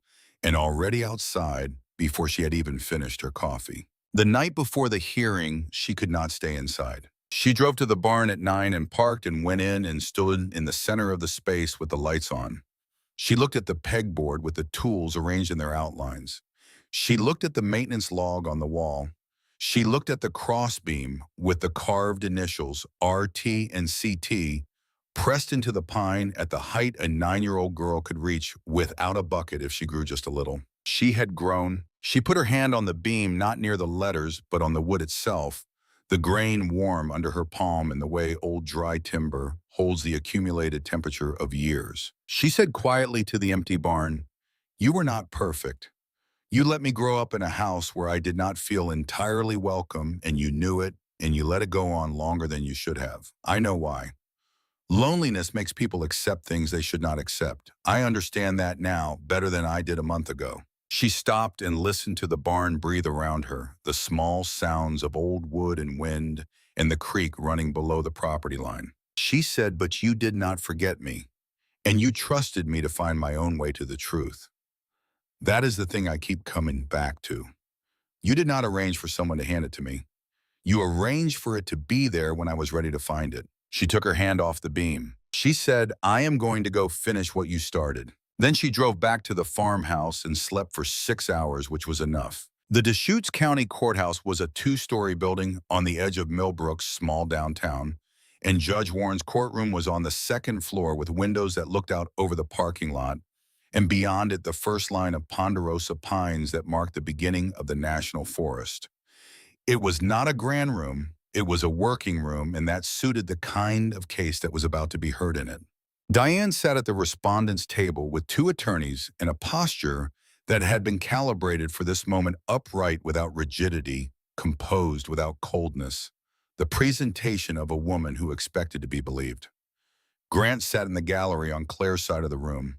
and already outside before she had even finished her coffee. The night before the hearing, she could not stay inside. She drove to the barn at 9 and parked and went in and stood in the center of the space with the lights on. She looked at the pegboard with the tools arranged in their outlines. She looked at the maintenance log on the wall. She looked at the crossbeam with the carved initials RT and CT pressed into the pine at the height a 9-year-old girl could reach without a bucket if she grew just a little. She had grown. She put her hand on the beam, not near the letters, but on the wood itself, the grain warm under her palm in the way old dry timber holds the accumulated temperature of years. She said quietly to the empty barn, "You were not perfect. You let me grow up in a house where I did not feel entirely welcome, and you knew it, and you let it go on longer than you should have. I know why. Loneliness makes people accept things they should not accept. I understand that now better than I did a month ago." She stopped and listened to the barn breathe around her, the small sounds of old wood and wind, and the creek running below the property line. She said, "But you did not forget me, and you trusted me to find my own way to the truth. That is the thing I keep coming back to. You did not arrange for someone to hand it to me. You arranged for it to be there when I was ready to find it." She took her hand off the beam. She said, "I am going to go finish what you started." Then she drove back to the farmhouse and slept for 6 hours, which was enough. The Deschutes County Courthouse was a 2-story building on the edge of Millbrook's small downtown, and Judge Warren's courtroom was on the 2nd floor with windows that looked out over the parking lot, and beyond it the first line of ponderosa pines that marked the beginning of the National Forest. It was not a grand room, it was a working room, and that suited the kind of case that was about to be heard in it. Diane sat at the respondent's table with 2 attorneys in a posture that had been calibrated for this moment, upright without rigidity, composed without coldness, the presentation of a woman who expected to be believed. Grant sat in the gallery on Claire's side of the room.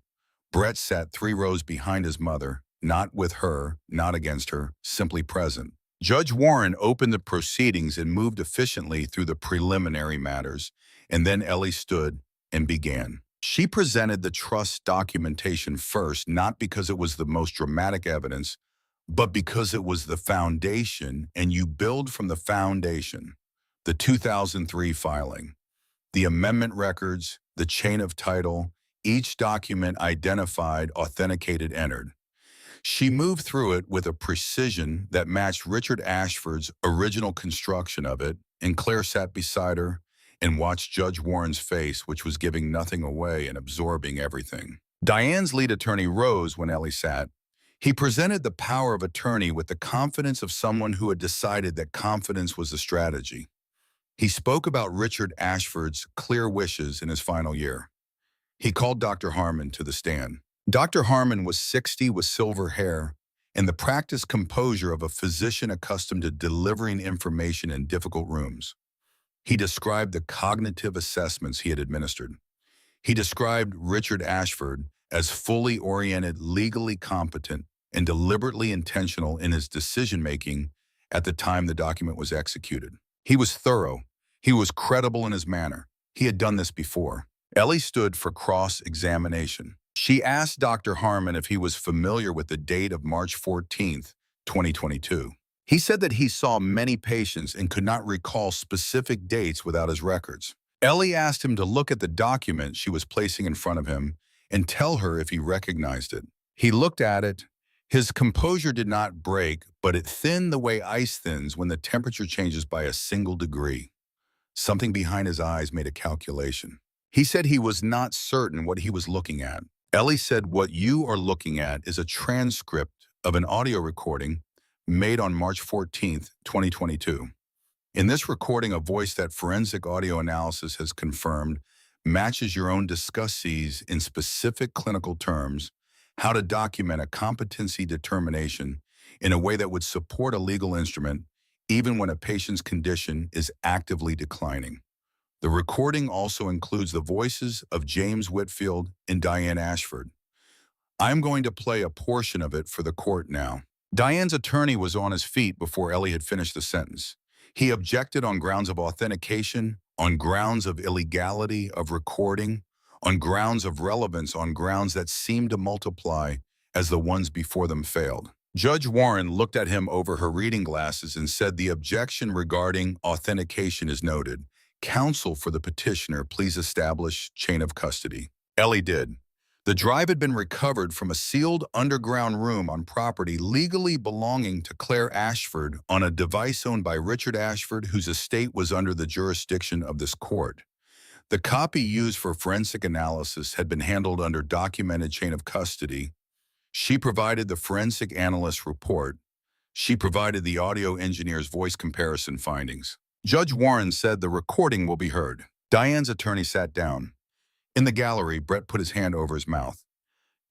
Brett sat 3 rows behind his mother, not with her, not against her, simply present. Judge Warren opened the proceedings and moved efficiently through the preliminary matters, and then Ellie stood and began. She presented the trust documentation first, not because it was the most dramatic evidence, but because it was the foundation, and you build from the foundation. The 2003 filing, the amendment records, the chain of title, each document identified, authenticated, entered. She moved through it with a precision that matched Richard Ashford's original construction of it, and Claire sat beside her and watched Judge Warren's face, which was giving nothing away and absorbing everything. Diane's lead attorney rose when Ellie sat. He presented the power of attorney with the confidence of someone who had decided that confidence was a strategy. He spoke about Richard Ashford's clear wishes in his final year. He called Dr. Harmon to the stand. Dr. Harmon was 60 with silver hair and the practiced composure of a physician accustomed to delivering information in difficult rooms. He described the cognitive assessments he had administered. He described Richard Ashford as fully oriented, legally competent, and deliberately intentional in his decision-making at the time the document was executed. He was thorough. He was credible in his manner. He had done this before. Ellie stood for cross-examination. She asked Dr. Harmon if he was familiar with the date of March 14th, 2022. He said that he saw many patients and could not recall specific dates without his records. Ellie asked him to look at the document she was placing in front of him and tell her if he recognized it. He looked at it. His composure did not break, but it thinned the way ice thins when the temperature changes by a single degree. Something behind his eyes made a calculation. He said he was not certain what he was looking at. Ellie said, "What you are looking at is a transcript of an audio recording made on March 14th, 2022. In this recording, a voice that forensic audio analysis has confirmed matches your own discussees in specific clinical terms how to document a competency determination in a way that would support a legal instrument even when a patient's condition is actively declining. The recording also includes the voices of James Whitfield and Diane Ashford. I'm going to play a portion of it for the court now. Diane's attorney was on his feet before Ellie had finished the sentence. He objected on grounds of authentication, on grounds of illegality of recording, on grounds of relevance, on grounds that seemed to multiply as the ones before them failed. Judge Warren looked at him over her reading glasses and said the objection regarding authentication is noted. Counsel for the petitioner, please establish chain of custody. Ellie did. The drive had been recovered from a sealed underground room on property legally belonging to Claire Ashford on a device owned by Richard Ashford, whose estate was under the jurisdiction of this court. The copy used for forensic analysis had been handled under documented chain of custody. She provided the forensic analyst's report. She provided the audio engineer's voice comparison findings. Judge Warren said the recording will be heard. Diane's attorney sat down. In the gallery, Brett put his hand over his mouth.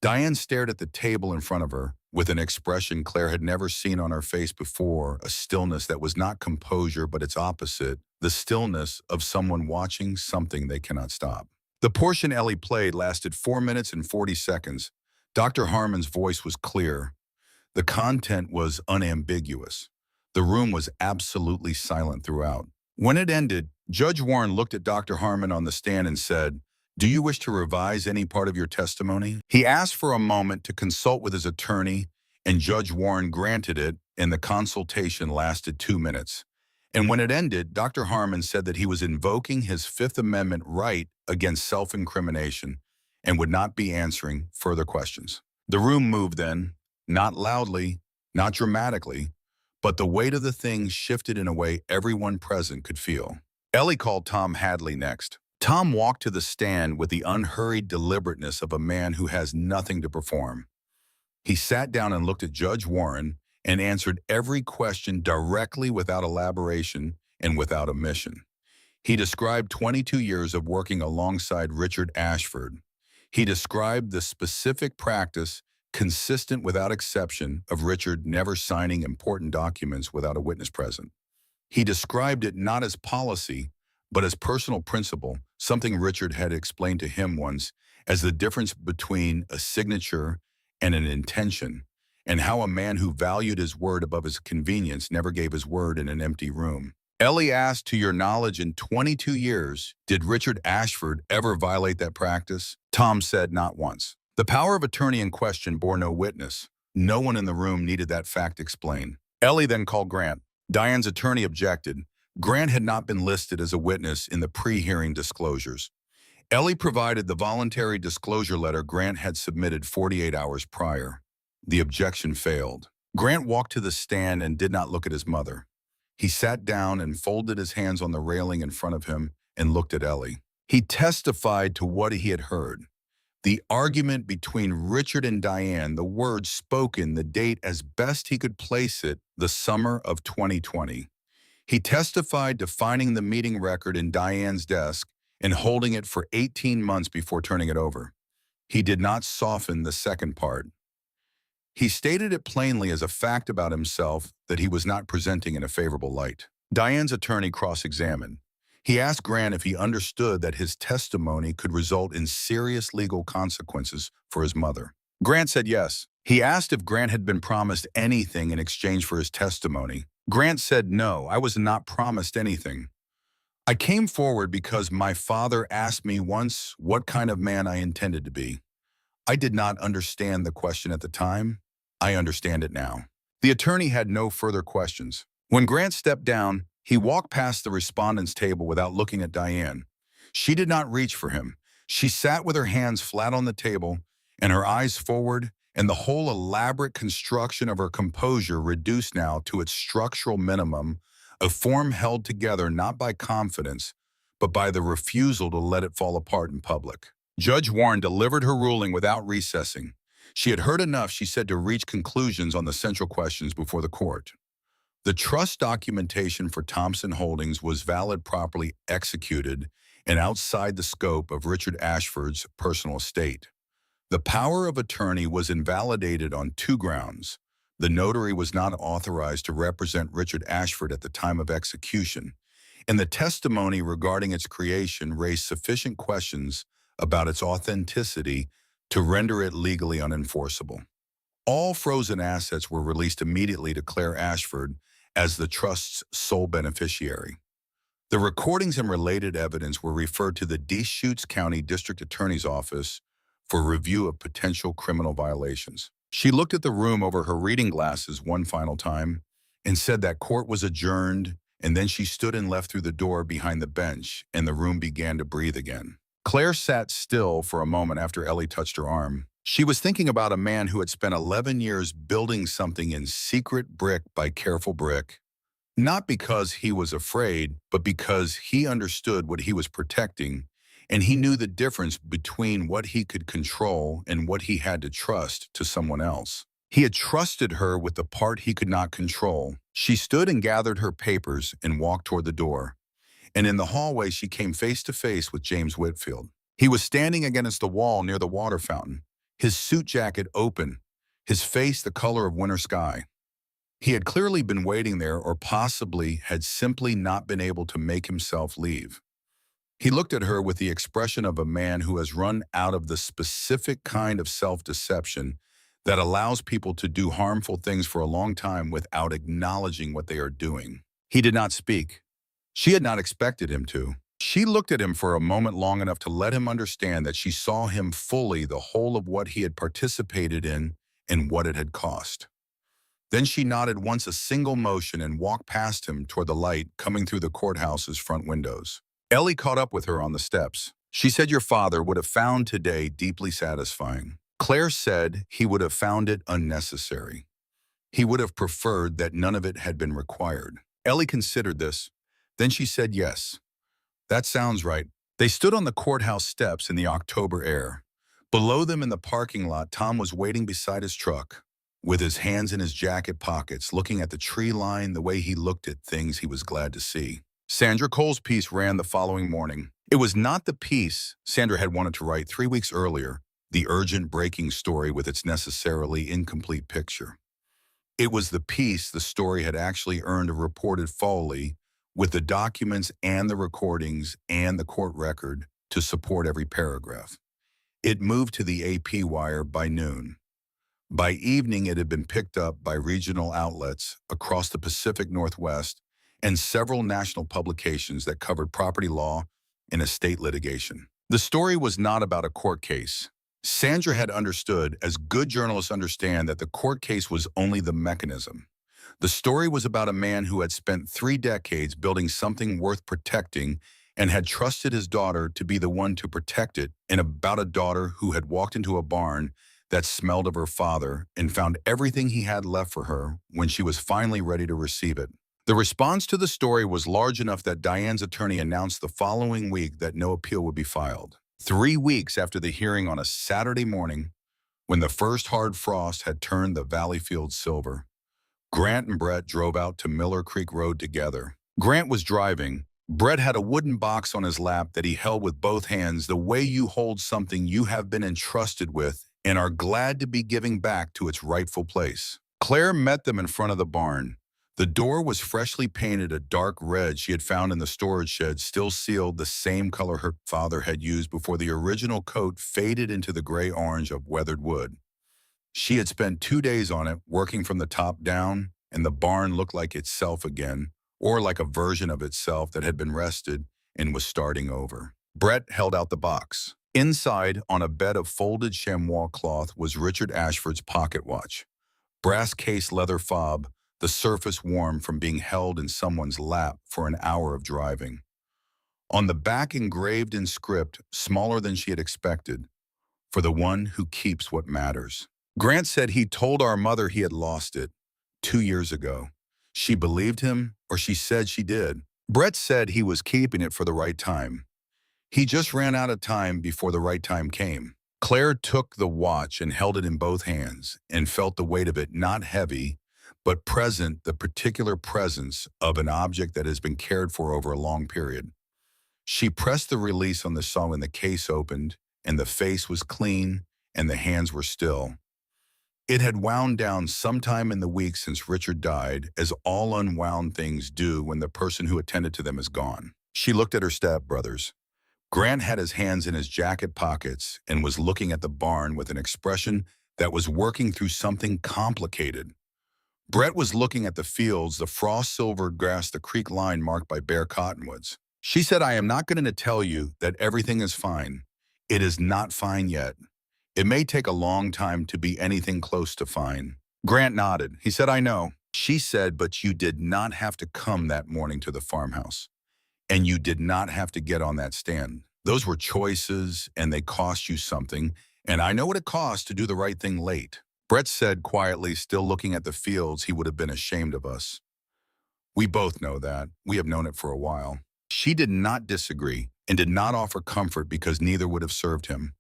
Diane stared at the table in front of her with an expression Claire had never seen on her face before, a stillness that was not composure but its opposite, the stillness of someone watching something they cannot stop. The portion Ellie played lasted 4 minutes and 40 seconds. Dr. Harmon's voice was clear. The content was unambiguous. The room was absolutely silent throughout. When it ended, Judge Warren looked at Dr. Harmon on the stand and said, "Do you wish to revise any part of your testimony?" He asked for a moment to consult with his attorney, and Judge Warren granted it, and the consultation lasted 2 minutes. And when it ended, Dr. Harmon said that he was invoking his Fifth Amendment right against self-incrimination and would not be answering further questions. The room moved then, not loudly, not dramatically, but the weight of the thing shifted in a way everyone present could feel. Ellie called Tom Hadley next. Tom walked to the stand with the unhurried deliberateness of a man who has nothing to perform. He sat down and looked at Judge Warren and answered every question directly, without elaboration and without omission. He described 22 years of working alongside Richard Ashford. He described the specific practice, consistent without exception, of Richard never signing important documents without a witness present. He described it not as policy, but as personal principle, something Richard had explained to him once as the difference between a signature and an intention, and how a man who valued his word above his convenience never gave his word in an empty room. Ellie asked, "To your knowledge, in 22 years, did Richard Ashford ever violate that practice?" Tom said, "Not once." The power of attorney in question bore no witness. No one in the room needed that fact explained. Ellie then called Grant. Diane's attorney objected. Grant had not been listed as a witness in the pre-hearing disclosures. Ellie provided the voluntary disclosure letter Grant had submitted 48 hours prior. The objection failed. Grant walked to the stand and did not look at his mother. He sat down and folded his hands on the railing in front of him and looked at Ellie. He testified to what he had heard. The argument between Richard and Diane, the words spoken, the date as best he could place it, the summer of 2020. He testified to finding the meeting record in Diane's desk and holding it for 18 months before turning it over. He did not soften the second part. He stated it plainly as a fact about himself that he was not presenting in a favorable light. Diane's attorney cross-examined. He asked Grant if he understood that his testimony could result in serious legal consequences for his mother. Grant said yes. He asked if Grant had been promised anything in exchange for his testimony. Grant said, "No, I was not promised anything. I came forward because my father asked me once what kind of man I intended to be. I did not understand the question at the time. I understand it now." The attorney had no further questions. When Grant stepped down, he walked past the respondent's table without looking at Diane. She did not reach for him. She sat with her hands flat on the table and her eyes forward, and the whole elaborate construction of her composure reduced now to its structural minimum, a form held together not by confidence, but by the refusal to let it fall apart in public. Judge Warren delivered her ruling without recessing. She had heard enough, she said, to reach conclusions on the central questions before the court. The trust documentation for Thompson Holdings was valid, properly executed, and outside the scope of Richard Ashford's personal estate. The power of attorney was invalidated on 2 grounds. The notary was not authorized to represent Richard Ashford at the time of execution, and the testimony regarding its creation raised sufficient questions about its authenticity to render it legally unenforceable. All frozen assets were released immediately to Claire Ashford as the trust's sole beneficiary. The recordings and related evidence were referred to the Deschutes County District Attorney's Office for review of potential criminal violations. She looked at the room over her reading glasses one final time and said that court was adjourned, and then she stood and left through the door behind the bench, and the room began to breathe again. Claire sat still for a moment after Ellie touched her arm. She was thinking about a man who had spent 11 years building something in secret, brick by careful brick, not because he was afraid, but because he understood what he was protecting, and he knew the difference between what he could control and what he had to trust to someone else. He had trusted her with the part he could not control. She stood and gathered her papers and walked toward the door. And in the hallway, she came face to face with James Whitfield. He was standing against the wall near the water fountain, his suit jacket open, his face the color of winter sky. He had clearly been waiting there, or possibly had simply not been able to make himself leave. He looked at her with the expression of a man who has run out of the specific kind of self-deception that allows people to do harmful things for a long time without acknowledging what they are doing. He did not speak. She had not expected him to. She looked at him for a moment long enough to let him understand that she saw him fully, the whole of what he had participated in and what it had cost. Then she nodded once a single motion and walked past him toward the light coming through the courthouse's front windows. Ellie caught up with her on the steps. She said your father would have found today deeply satisfying. Claire said he would have found it unnecessary. He would have preferred that none of it had been required. Ellie considered this. Then she said yes. That sounds right. They stood on the courthouse steps in the October air. Below them in the parking lot, Tom was waiting beside his truck, with his hands in his jacket pockets, looking at the tree line the way he looked at things he was glad to see. Sandra Cole's piece ran the following morning. It was not the piece Sandra had wanted to write 3 weeks earlier, the urgent breaking story with its necessarily incomplete picture. It was the piece the story had actually earned a reported folly, with the documents and the recordings and the court record to support every paragraph. It moved to the AP wire by noon. By evening, it had been picked up by regional outlets across the Pacific Northwest and several national publications that covered property law and estate litigation. The story was not about a court case. Sandra had understood, as good journalists understand, that the court case was only the mechanism. The story was about a man who had spent 3 decades building something worth protecting and had trusted his daughter to be the one to protect it, and about a daughter who had walked into a barn that smelled of her father and found everything he had left for her when she was finally ready to receive it. The response to the story was large enough that Diane's attorney announced the following week that no appeal would be filed. 3 weeks after the hearing on a Saturday morning, when the first hard frost had turned the valley fields silver, Grant and Brett drove out to Miller Creek Road together. Grant was driving. Brett had a wooden box on his lap that he held with both hands, the way you hold something you have been entrusted with and are glad to be giving back to its rightful place. Claire met them in front of the barn. The door was freshly painted a dark red she had found in the storage shed, still sealed the same color her father had used before the original coat faded into the gray-orange of weathered wood. She had spent 2 days on it, working from the top down, and the barn looked like itself again, or like a version of itself that had been rested and was starting over. Brett held out the box. Inside, on a bed of folded chamois cloth, was Richard Ashford's pocket watch. Brass case leather fob, the surface warm from being held in someone's lap for an hour of driving. On the back, engraved in script, smaller than she had expected, for the one who keeps what matters. Grant said he told our mother he had lost it 2 years ago. She believed him, or she said she did. Brett said he was keeping it for the right time. He just ran out of time before the right time came. Claire took the watch and held it in both hands and felt the weight of it, not heavy, but present, the particular presence of an object that has been cared for over a long period. She pressed the release on the saw when the case opened, and the face was clean and the hands were still. It had wound down sometime in the week since Richard died, as all unwound things do when the person who attended to them is gone. She looked at her stepbrothers. Grant had his hands in his jacket pockets and was looking at the barn with an expression that was working through something complicated. Brett was looking at the fields, the frost-silvered grass, the creek line marked by bare cottonwoods. She said, "I am not going to tell you that everything is fine. It is not fine yet. It may take a long time to be anything close to fine." Grant nodded. He said, "I know." She said, "But you did not have to come that morning to the farmhouse. And you did not have to get on that stand. Those were choices, and they cost you something. And I know what it costs to do the right thing late." Brett said quietly, still looking at the fields. "He would have been ashamed of us. We both know that. We have known it for a while." She did not disagree and did not offer comfort because neither would have served him.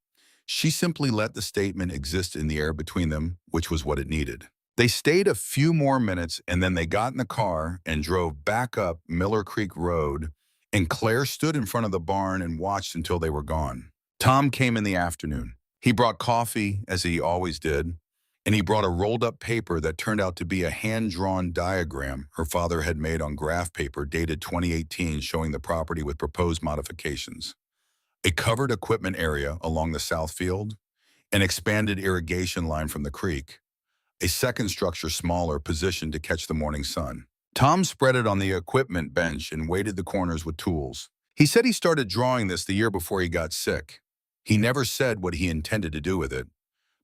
She simply let the statement exist in the air between them, which was what it needed. They stayed a few more minutes, and then they got in the car and drove back up Miller Creek Road, and Claire stood in front of the barn and watched until they were gone. Tom came in the afternoon. He brought coffee, as he always did, and he brought a rolled-up paper that turned out to be a hand-drawn diagram her father had made on graph paper dated 2018 showing the property with proposed modifications. A covered equipment area along the south field, an expanded irrigation line from the creek, a second structure smaller positioned to catch the morning sun. Tom spread it on the equipment bench and weighted the corners with tools. He said he started drawing this the year before he got sick. He never said what he intended to do with it,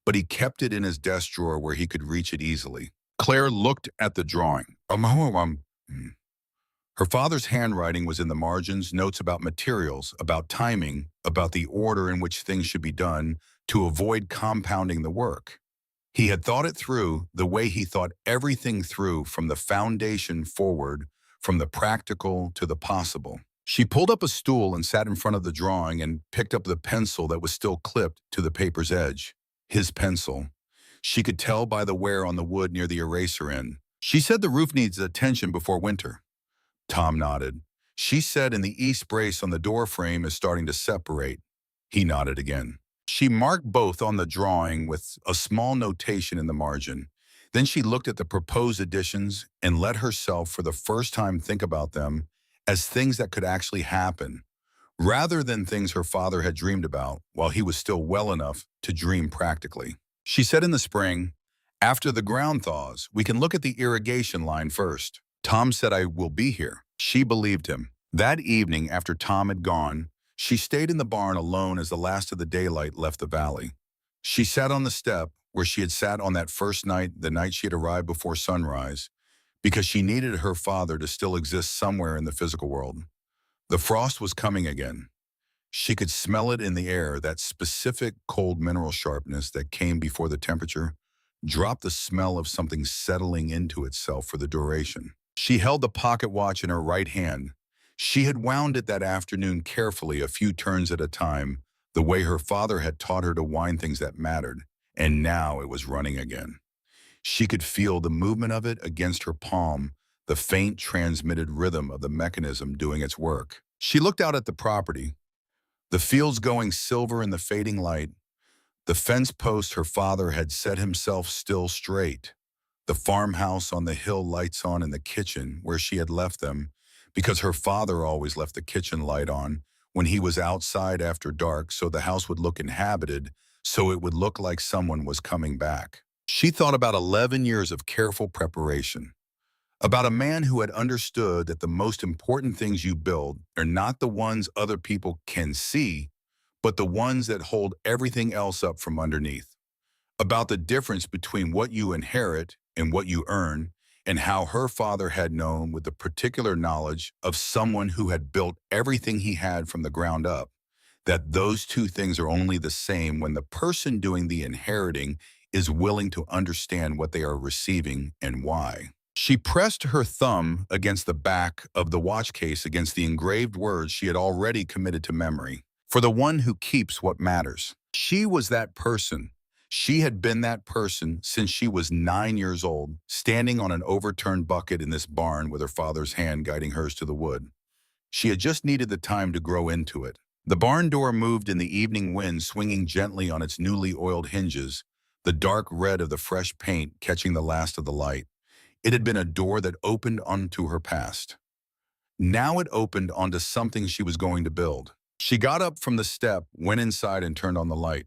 but he kept it in his desk drawer where he could reach it easily. Claire looked at the drawing. Her father's handwriting was in the margins, notes about materials, about timing, about the order in which things should be done to avoid compounding the work. He had thought it through the way he thought everything through, from the foundation forward, from the practical to the possible. She pulled up a stool and sat in front of the drawing and picked up the pencil that was still clipped to the paper's edge. His pencil. She could tell by the wear on the wood near the eraser end. She said the roof needs attention before winter. Tom nodded. She said, "And the east brace on the door frame is starting to separate." He nodded again. She marked both on the drawing with a small notation in the margin. Then she looked at the proposed additions and let herself for the first time think about them as things that could actually happen, rather than things her father had dreamed about while he was still well enough to dream practically. She said, "In the spring, after the ground thaws, we can look at the irrigation line first." Tom said, "I will be here." She believed him. That evening, after Tom had gone, she stayed in the barn alone as the last of the daylight left the valley. She sat on the step where she had sat on that first night, the night she had arrived before sunrise, because she needed her father to still exist somewhere in the physical world. The frost was coming again. She could smell it in the air, that specific cold mineral sharpness that came before the temperature dropped the smell of something settling into itself for the duration. She held the pocket watch in her right hand. She had wound it that afternoon carefully, a few turns at a time, the way her father had taught her to wind things that mattered, and now it was running again. She could feel the movement of it against her palm, the faint transmitted rhythm of the mechanism doing its work. She looked out at the property, the fields going silver in the fading light, the fence post her father had set himself still straight, the farmhouse on the hill lights on in the kitchen where she had left them, because her father always left the kitchen light on when he was outside after dark so the house would look inhabited, so it would look like someone was coming back. She thought about 11 years of careful preparation, about a man who had understood that the most important things you build are not the ones other people can see, but the ones that hold everything else up from underneath. About the difference between what you inherit and what you earn, and how her father had known with the particular knowledge of someone who had built everything he had from the ground up, that those two things are only the same when the person doing the inheriting is willing to understand what they are receiving and why. She pressed her thumb against the back of the watch case against the engraved words she had already committed to memory. For the one who keeps what matters. She was that person. She had been that person since she was 9 years old, standing on an overturned bucket in this barn with her father's hand guiding hers to the wood. She had just needed the time to grow into it. The barn door moved in the evening wind, swinging gently on its newly oiled hinges, the dark red of the fresh paint catching the last of the light. It had been a door that opened onto her past. Now it opened onto something she was going to build. She got up from the step, went inside and turned on the light.